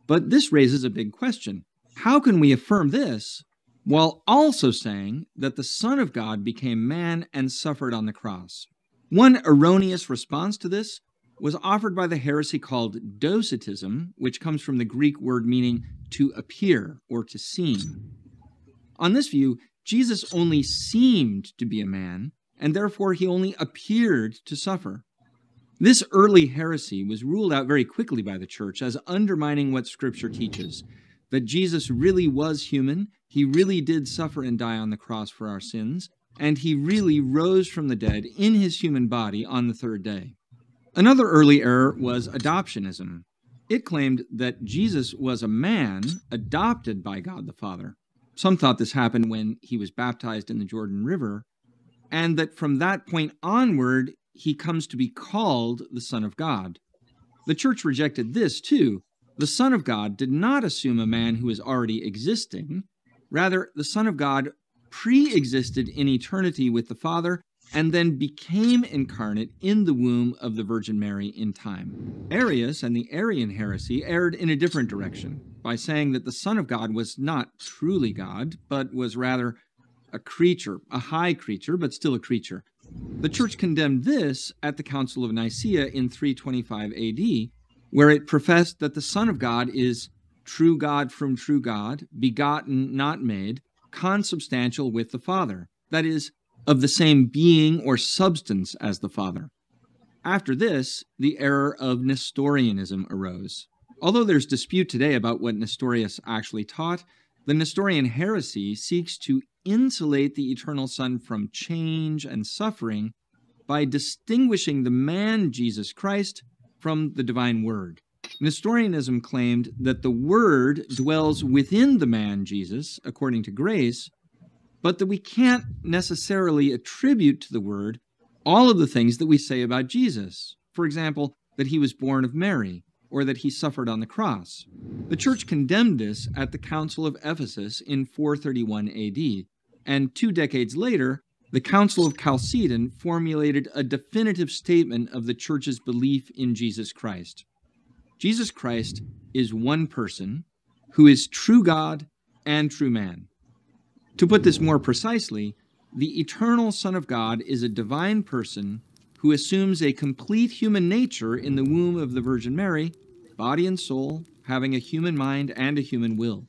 But this raises a big question. How can we affirm this while also saying that the Son of God became man and suffered on the cross? One erroneous response to this was offered by the heresy called Docetism, which comes from the Greek word meaning to appear or to seem. On this view, Jesus only seemed to be a man, and therefore he only appeared to suffer. This early heresy was ruled out very quickly by the Church as undermining what Scripture teaches, that Jesus really was human, he really did suffer and die on the cross for our sins, and he really rose from the dead in his human body on the third day. Another early error was adoptionism. It claimed that Jesus was a man adopted by God the Father. Some thought this happened when he was baptized in the Jordan River, and that from that point onward, he comes to be called the Son of God. The Church rejected this too. The Son of God did not assume a man who was already existing. Rather, the Son of God pre-existed in eternity with the Father and then became incarnate in the womb of the Virgin Mary in time. Arius and the Arian heresy erred in a different direction by saying that the Son of God was not truly God, but was rather a creature, a high creature, but still a creature. The Church condemned this at the Council of Nicaea in 325 AD, where it professed that the Son of God is true God from true God, begotten, not made, consubstantial with the Father, that is, of the same being or substance as the Father. After this, the error of Nestorianism arose. Although there's dispute today about what Nestorius actually taught, the Nestorian heresy seeks to insulate the eternal Son from change and suffering by distinguishing the man Jesus Christ from the divine Word. Nestorianism claimed that the Word dwells within the man Jesus, according to grace, but that we can't necessarily attribute to the Word all of the things that we say about Jesus. For example, that he was born of Mary, or that he suffered on the cross. The Church condemned this at the Council of Ephesus in 431 AD, and 2 decades later, the Council of Chalcedon formulated a definitive statement of the Church's belief in Jesus Christ. Jesus Christ is one person who is true God and true man. To put this more precisely, the eternal Son of God is a divine person who assumes a complete human nature in the womb of the Virgin Mary, body and soul, having a human mind and a human will.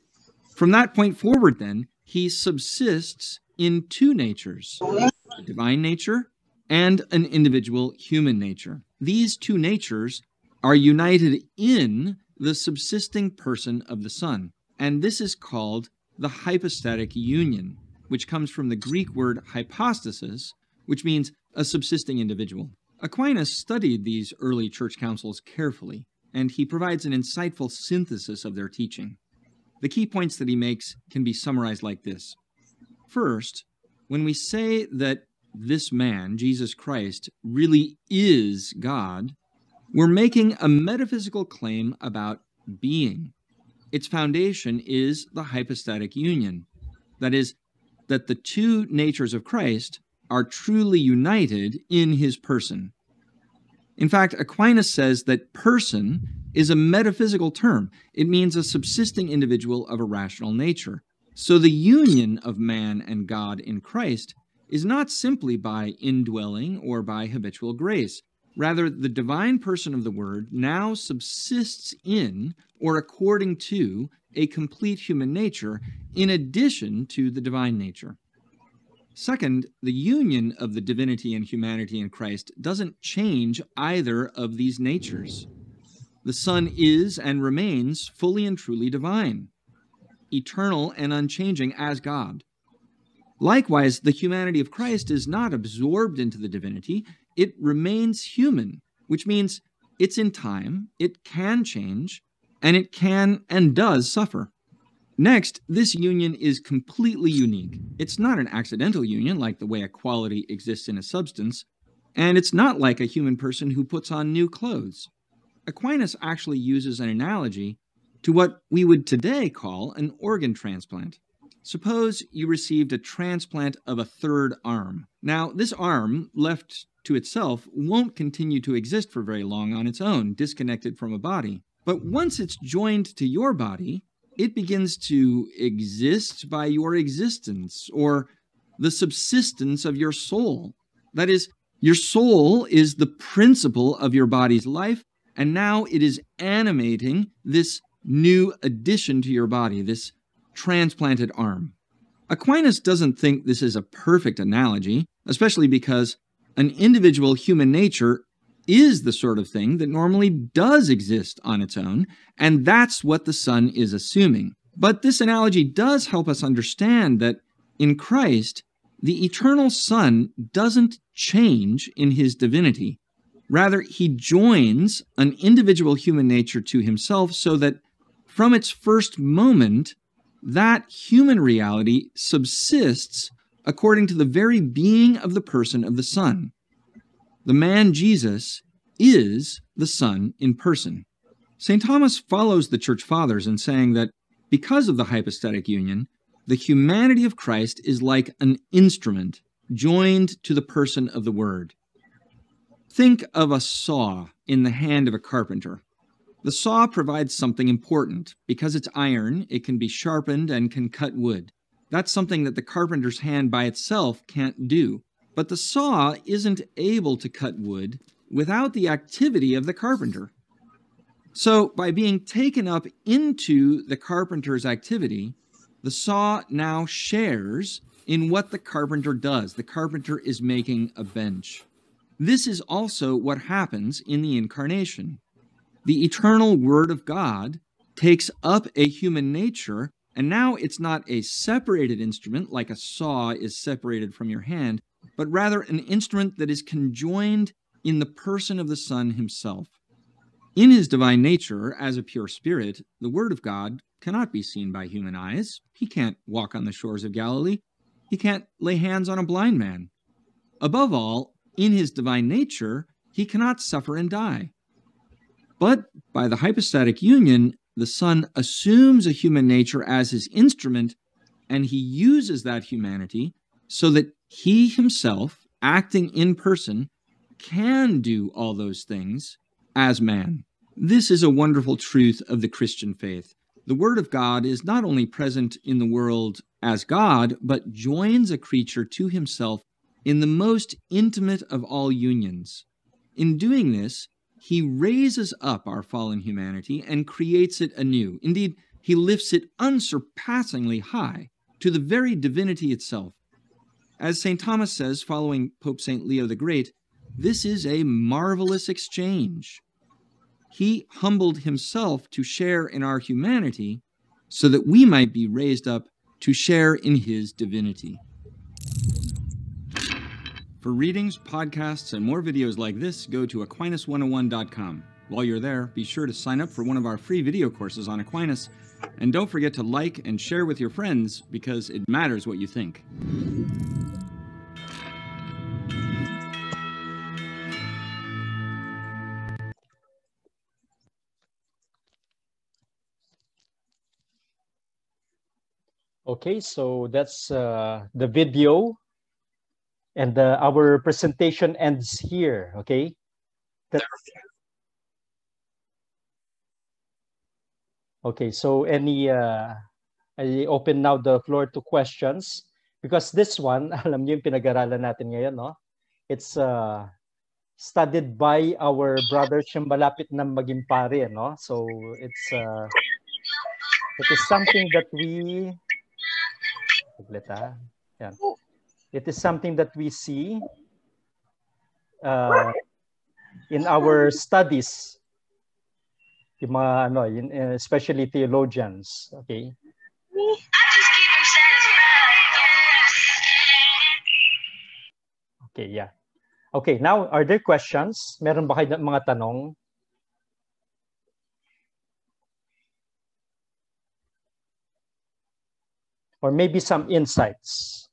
From that point forward, then, he subsists in two natures, a divine nature and an individual human nature. These two natures are united in the subsisting person of the Son, and this is called the hypostatic union, which comes from the Greek word hypostasis, which means a subsisting individual. Aquinas studied these early church councils carefully, and he provides an insightful synthesis of their teaching. The key points that he makes can be summarized like this. First, when we say that this man, Jesus Christ, really is God, we're making a metaphysical claim about being. Its foundation is the hypostatic union. That is, that the two natures of Christ are truly united in his person. In fact, Aquinas says that person is a metaphysical term. It means a subsisting individual of a rational nature. So the union of man and God in Christ is not simply by indwelling or by habitual grace. Rather, the divine person of the Word now subsists in, or according to, a complete human nature in addition to the divine nature. Second, the union of the divinity and humanity in Christ doesn't change either of these natures. The Son is and remains fully and truly divine, eternal and unchanging as God. Likewise, the humanity of Christ is not absorbed into the divinity. It remains human, which means it's in time, it can change, and it can and does suffer. Next, this union is completely unique. It's not an accidental union like the way a quality exists in a substance, and it's not like a human person who puts on new clothes. Aquinas actually uses an analogy to what we would today call an organ transplant. Suppose you received a transplant of a third arm. Now, this arm, left to itself, won't continue to exist for very long on its own, disconnected from a body. But once it's joined to your body, it begins to exist by your existence, or the subsistence of your soul. That is, your soul is the principle of your body's life, and now it is animating this new addition to your body, this transplanted arm. Aquinas doesn't think this is a perfect analogy, especially because an individual human nature is the sort of thing that normally does exist on its own, and that's what the Son is assuming. But this analogy does help us understand that in Christ, the eternal Son doesn't change in his divinity. Rather, he joins an individual human nature to himself so that from its first moment, that human reality subsists according to the very being of the person of the Son. The man Jesus is the Son in person. St. Thomas follows the Church Fathers in saying that because of the hypostatic union, the humanity of Christ is like an instrument joined to the person of the Word. Think of a saw in the hand of a carpenter. The saw provides something important. Because it's iron, it can be sharpened and can cut wood. That's something that the carpenter's hand by itself can't do. But the saw isn't able to cut wood without the activity of the carpenter. So, by being taken up into the carpenter's activity, the saw now shares in what the carpenter does. The carpenter is making a bench. This is also what happens in the Incarnation. The eternal Word of God takes up a human nature, and now it's not a separated instrument like a saw is separated from your hand, but rather an instrument that is conjoined in the person of the Son himself. In his divine nature, as a pure spirit, the Word of God cannot be seen by human eyes. He can't walk on the shores of Galilee. He can't lay hands on a blind man. Above all, in his divine nature, he cannot suffer and die. But by the hypostatic union, the Son assumes a human nature as his instrument, and he uses that humanity so that he himself, acting in person, can do all those things as man. This is a wonderful truth of the Christian faith. The Word of God is not only present in the world as God, but joins a creature to himself in the most intimate of all unions. In doing this, he raises up our fallen humanity and creates it anew. Indeed, he lifts it unsurpassingly high to the very divinity itself. As St. Thomas says, following Pope St. Leo the Great, this is a marvelous exchange. He humbled himself to share in our humanity so that we might be raised up to share in his divinity. For readings, podcasts, and more videos like this, go to Aquinas101.com. While you're there, be sure to sign up for one of our free video courses on Aquinas, and don't forget to like and share with your friends because it matters what you think.
Okay, so that's the video, and our presentation ends here. Okay. Okay, so I open now the floor to questions because this one, alam niyo yung pinag-aralan natin ngayon, no? It's studied by our brother siyang malapit na maging pare, no? So it is something that we It is something that we see in our studies, yung mga, especially theologians. Okay. Okay, yeah. Okay, now, are there questions? Meron ba kayo mga tanong? or maybe some insights.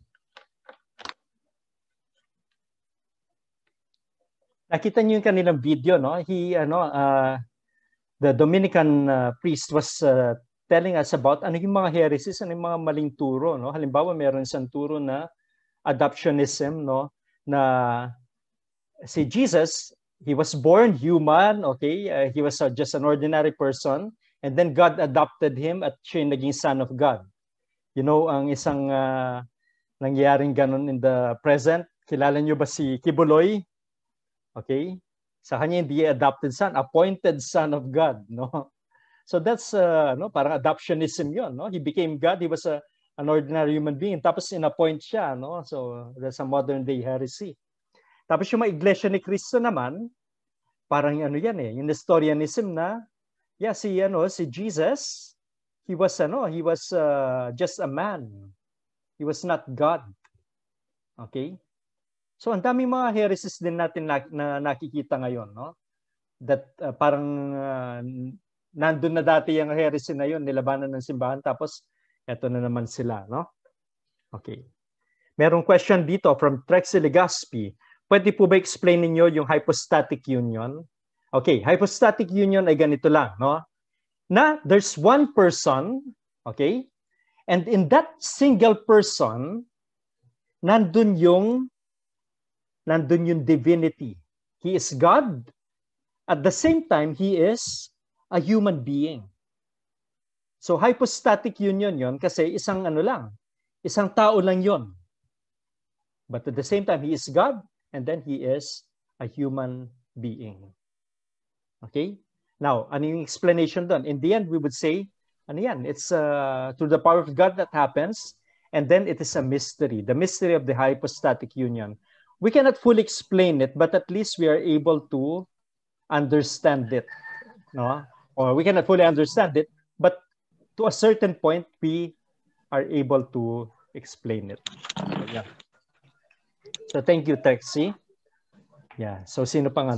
Nakita niyo yung kanilang video, no? The Dominican priest was telling us about ano yung mga heresies, ano yung mga maling turo, no? Halimbawa, meron isang turo na adoptionism, no? Na si Jesus, he was born human, okay? He was just an ordinary person, and then God adopted him at siya yung naging son of God. You know, ang isang nangyaring ganun in the present, kilala niyo ba si Kibuloy? Okay? Sa kanya hindi adopted son, appointed son of God, no? So that's parang adoptionism 'yon, no? He became God, he was an ordinary human being, tapos in-appoint siya, no? So that's a modern day heresy. Tapos yung mga iglesia ni Cristo naman, parang yan yung Nestorianism na si Jesus, he was just a man. He was not God. Okay? So ang daming mga heresies din natin na nakikita ngayon, no? That parang nandun na dati yung heresy na yun, nilabanan ng simbahan, tapos eto na naman sila, no? Okay. Merong question dito from Trexie Legaspi. Pwede po ba explain ninyo yung hypostatic union? Okay, hypostatic union ay ganito lang, no? Na there's one person, okay? And in that single person, nandun yung divinity. He is God. At the same time, he is a human being. So hypostatic union yon kasi isang tao lang yon. But at the same time, he is God, and then he is a human being. Okay? Now, ano yung explanation doon? In the end, we would say, it's through the power of God that happens, and then it is a mystery, the mystery of the hypostatic union. We cannot fully explain it, but at least we are able to understand it, no? Or we cannot fully understand it, but to a certain point, we are able to explain it. Yeah. So thank you, Trexie. Yeah. So sino pang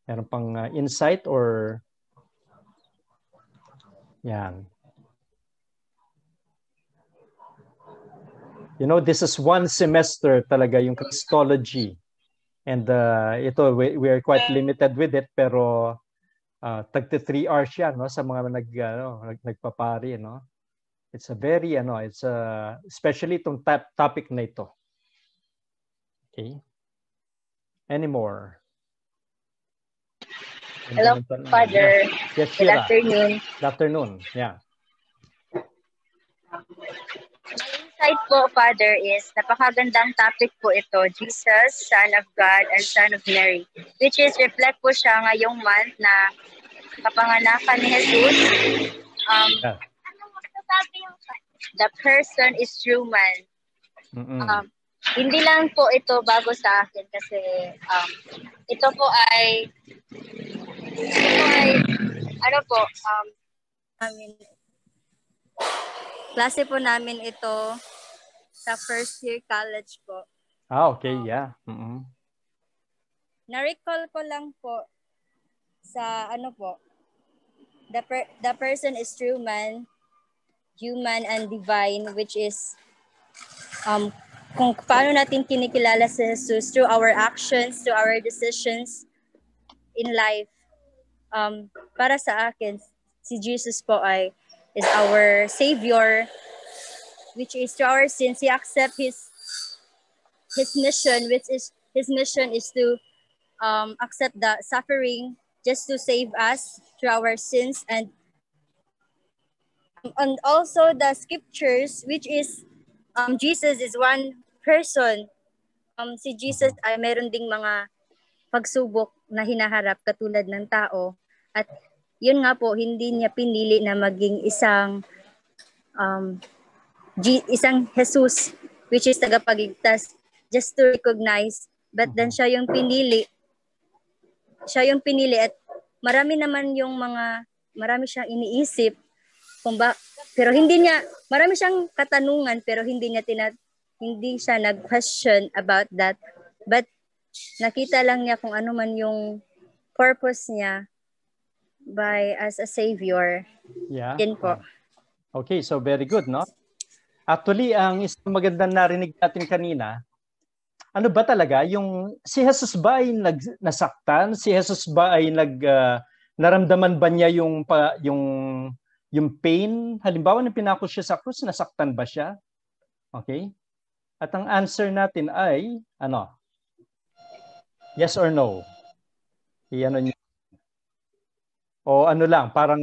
meron pang insight or yan. You know, this is one semester talaga yung Christology. And ito, we are quite limited with it, pero tagti 3 hours yan, no, sa mga nagpapari, no. It's a very especially itong topic na ito. Okay. Any more?
Hello, Father.
Yes,
Good
Shira.
afternoon.
Good afternoon. Yeah.
My insight po, Father, is napakagandang topic po ito, Jesus, Son of God and Son of Mary, which is reflect po siya ngayong month na kapanganakan ni Jesus.
Yeah.
The person is human. Hindi lang po ito bago sa akin kasi ito po ay klase po namin ito sa first year college po.
Okay, yeah.
Na-recall ko lang po sa the person is true man, human and divine, which is kung paano natin kinikilala si Jesus through our actions, through our decisions in life. Para sa akin, si Jesus po is our Savior, which is through our sins. He accept his mission, which is his mission is to accept the suffering just to save us through our sins, and also the scriptures, which is Jesus is one person. Si Jesus ay meron ding mga pagsubok na hinaharap katulad ng tao, at yun nga po, hindi niya pinili na maging isang Jesus, which is tagapagligtas, just to recognize, but then siya yung pinili at marami siyang iniisip pero marami siyang katanungan, pero hindi siya nag-question about that, but nakita lang niya kung ano man yung purpose niya as a savior.
Yeah.
Yan po.
Okay, so very good, no? Actually, ang isang magandang narinig natin kanina, ano ba talaga, yung si Jesus ba ay nasaktan? Si Jesus ba ay naramdaman ba niya yung pain? Halimbawa, nang pinako siya sa krus, nasaktan ba siya? Okay? At ang answer natin ay, ano? Yes or no? Iano niyo. O ano lang, parang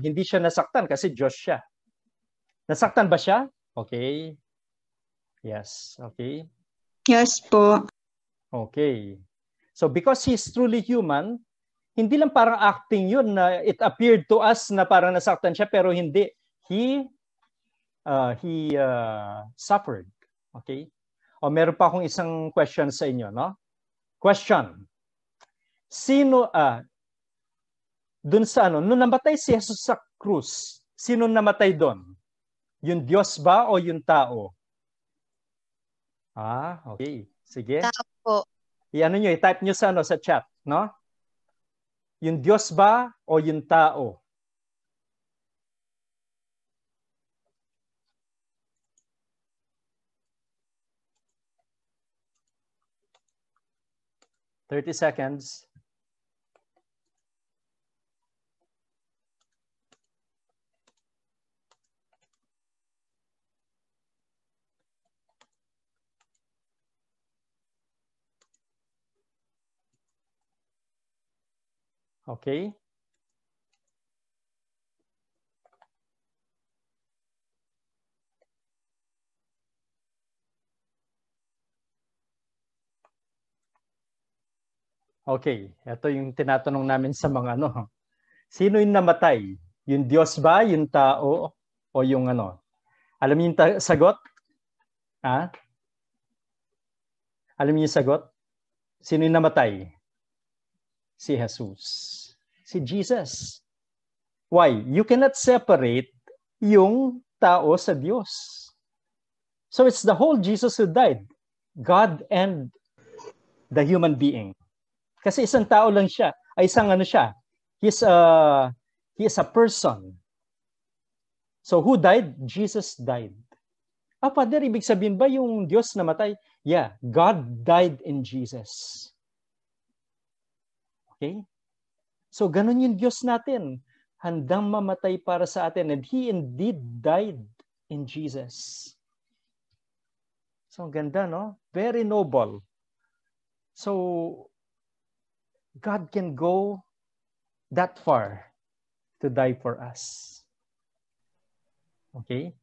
hindi siya nasaktan kasi Diyos siya. Nasaktan ba siya? Okay. Yes. Okay.
Yes po.
Okay. So because he's truly human, hindi lang parang acting yun na it appeared to us na parang nasaktan siya pero hindi. He suffered. Okay? O meron pa akong isang question sa inyo, no? Question. Sino dun sa nung namatay si Jesus sa krus, sino namatay doon? Yung Diyos ba o yung tao? Okay. Sige.
Tao po.
I-type nyo sa chat, no? Yung Diyos ba o yung tao? "30 seconds. Okay. Okay, ito yung tinatanong namin sa mga Sino yung namatay? Yung Diyos ba, yung tao, o yung Alam niyo yung sagot? Alam niyo yung sagot? Sino yung namatay? Si Jesus. Si Jesus. Why? You cannot separate yung tao sa Diyos. So it's the whole Jesus who died. God and the human being. Kasi isang tao lang siya. Ay isang siya. He is a person. So who died? Jesus died. Father, ibig sabihin ba yung Diyos namatay? Yeah, God died in Jesus. Okay? So ganun yung Diyos natin. Handang mamatay para sa atin. And He indeed died in Jesus. So ganda, no? Very noble. So God can go that far to die for us. Okay?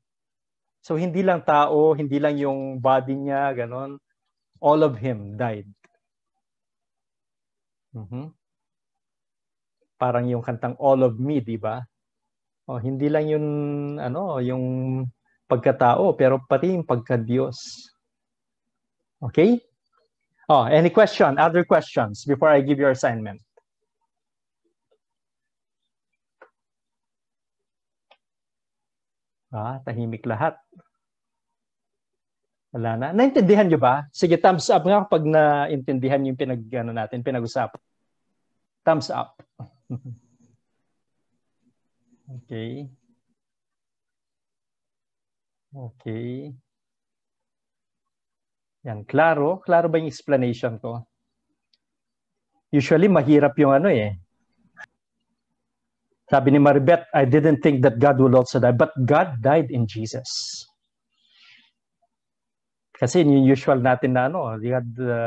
So hindi lang tao, hindi lang yung body niya, ganon. All of Him died. Parang yung kantang All of Me, di ba? Hindi lang yung yung pagkatao, pero pati yung pagka-Diyos. Okay? Any question? Other questions before I give your assignment? Tahimik lahat. Wala na. Naintindihan nyo ba? Sige, thumbs up nga kapag naintindihan yung pinag-usapan. Thumbs up. Okay. Okay. Yan, klaro? Klaro ba yung explanation ko? Usually, mahirap yung Sabi ni Maribeth, I didn't think that God will also die, but God died in Jesus. Kasi yung usual natin na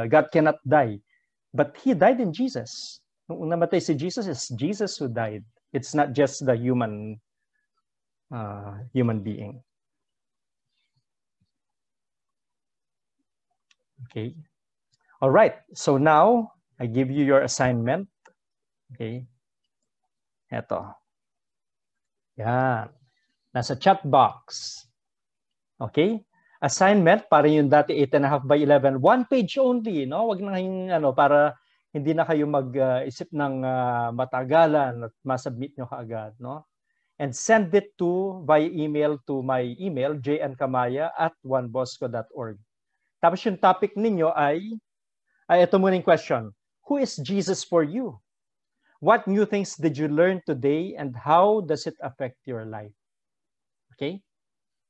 God cannot die. But He died in Jesus. Nung namatay si Jesus, it's Jesus who died. It's not just the human being. Okay. All right. So now, I give you your assignment. Okay. Eto. Yan. Nasa chat box. Okay? Assignment, para yung dati 8.5 by 11, one page only, no? Wag na yung para hindi na kayo mag-isip ng matagalan at masubmit nyo kaagad, no? And send it via email to my email, jnkamaya@onebosco.org. Tapos yung topic ninyo ay ito muna yung question. Who is Jesus for you? What new things did you learn today and how does it affect your life? Okay?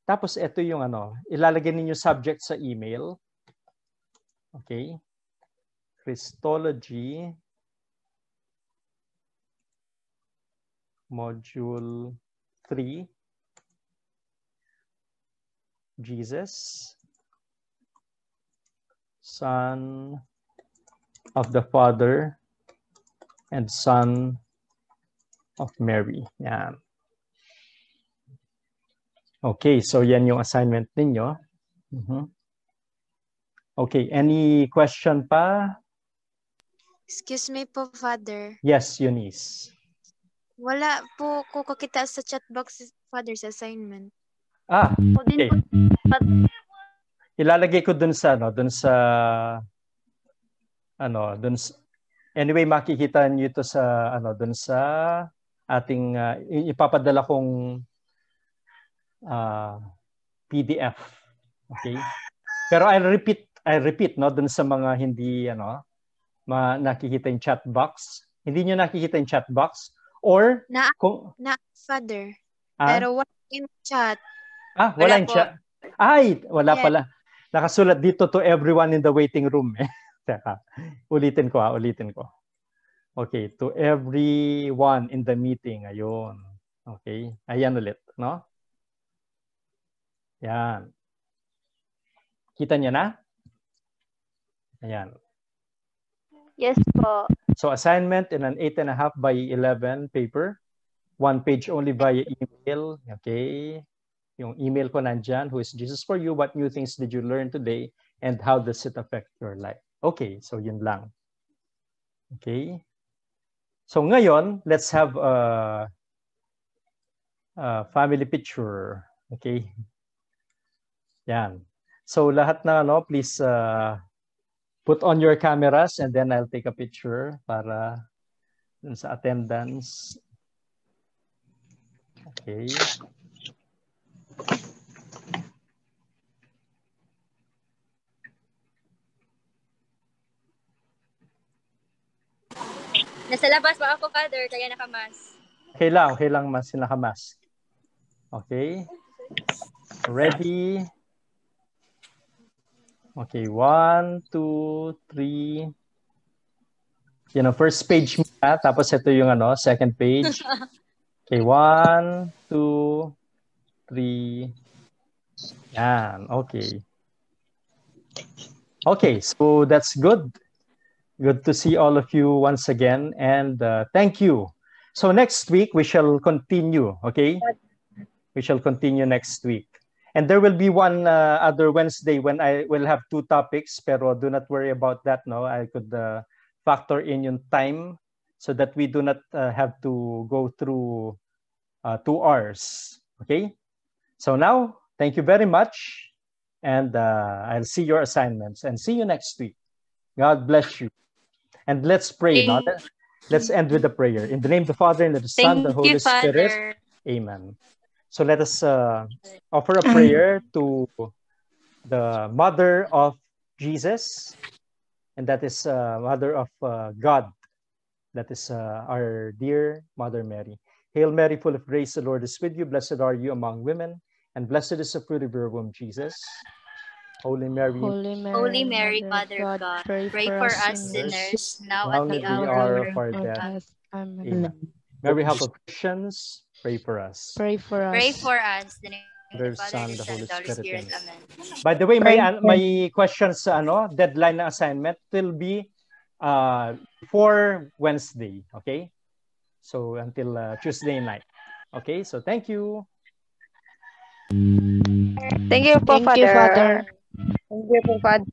Tapos ito yung ilalagay ninyo subject sa email. Okay? Christology Module 3, Jesus, Son of the Father and Son of Mary. Yan. Okay, so yan yung assignment ninyo. Okay, any question pa?
Excuse me po, Father.
Yes, Eunice.
Wala po ko kakita sa chat box, Father, sa assignment.
Okay. Ilalagay ko dun sa anyway, makikita niyo ito sa dun sa ating ipapadala kong PDF. Okay? Pero I'll repeat dun sa mga hindi nakikita yung chat box. Hindi niyo nakikita yung chat box or
Na Father. Pero wala yung chat.
Wala yung chat. Ay, wala pala. Nakasulat dito to everyone in the waiting room. Teka, ulitin ko. Okay, to everyone in the meeting. Ayun. Okay, ayan ulit, no? Yan. Kita niya na? Ayan.
Yes po.
So assignment in an 8.5 by 11 paper. 1 page only via email. Okay. Yung email ko nandyan. Who is Jesus for you? What new things did you learn today? And how does it affect your life? Okay. So yun lang. Okay. So ngayon, let's have a family picture. Okay. Yan. So lahat na please put on your cameras and then I'll take a picture para dun sa attendance. Okay.
Nasa labas pa ako, Father, kaya nakamas.
Okay lang mas nakamas. Okay. Ready? Okay, 1, 2, 3. First page muna, tapos ito yung second page. Okay, 1, 2, 3. Yan, okay. Okay, so that's good. Good to see all of you once again, and thank you. So next week, we shall continue, okay? We shall continue next week. And there will be one other Wednesday when I will have 2 topics, pero do not worry about that, no? I could factor in yung time so that we do not have to go through 2 hours, okay? So now, thank you very much, and I'll see your assignments, and see you next week. God bless you. And let's pray, no? Let's end with a prayer. In the name of the Father, and of the Son, the Holy Spirit. Amen. So let us offer a prayer to the Mother of Jesus, and that is Mother of God. That is our dear Mother Mary. Hail Mary, full of grace, the Lord is with you. Blessed are you among women, and blessed is the fruit of your womb, Jesus. Holy Mary,
Mother of God, pray for us sinners, now at the
hour
hour
of our death. Amen. Mary, help of Christians, pray for us.
Pray for us. The name of
Father,
the Father,
Son,
and
the Holy Spirit.
Amen.
By the way, may questions sa deadline na assignment will be for Wednesday, okay? So until Tuesday night. Okay, so thank you.
Thank you po, Father.
Thank you po, Father.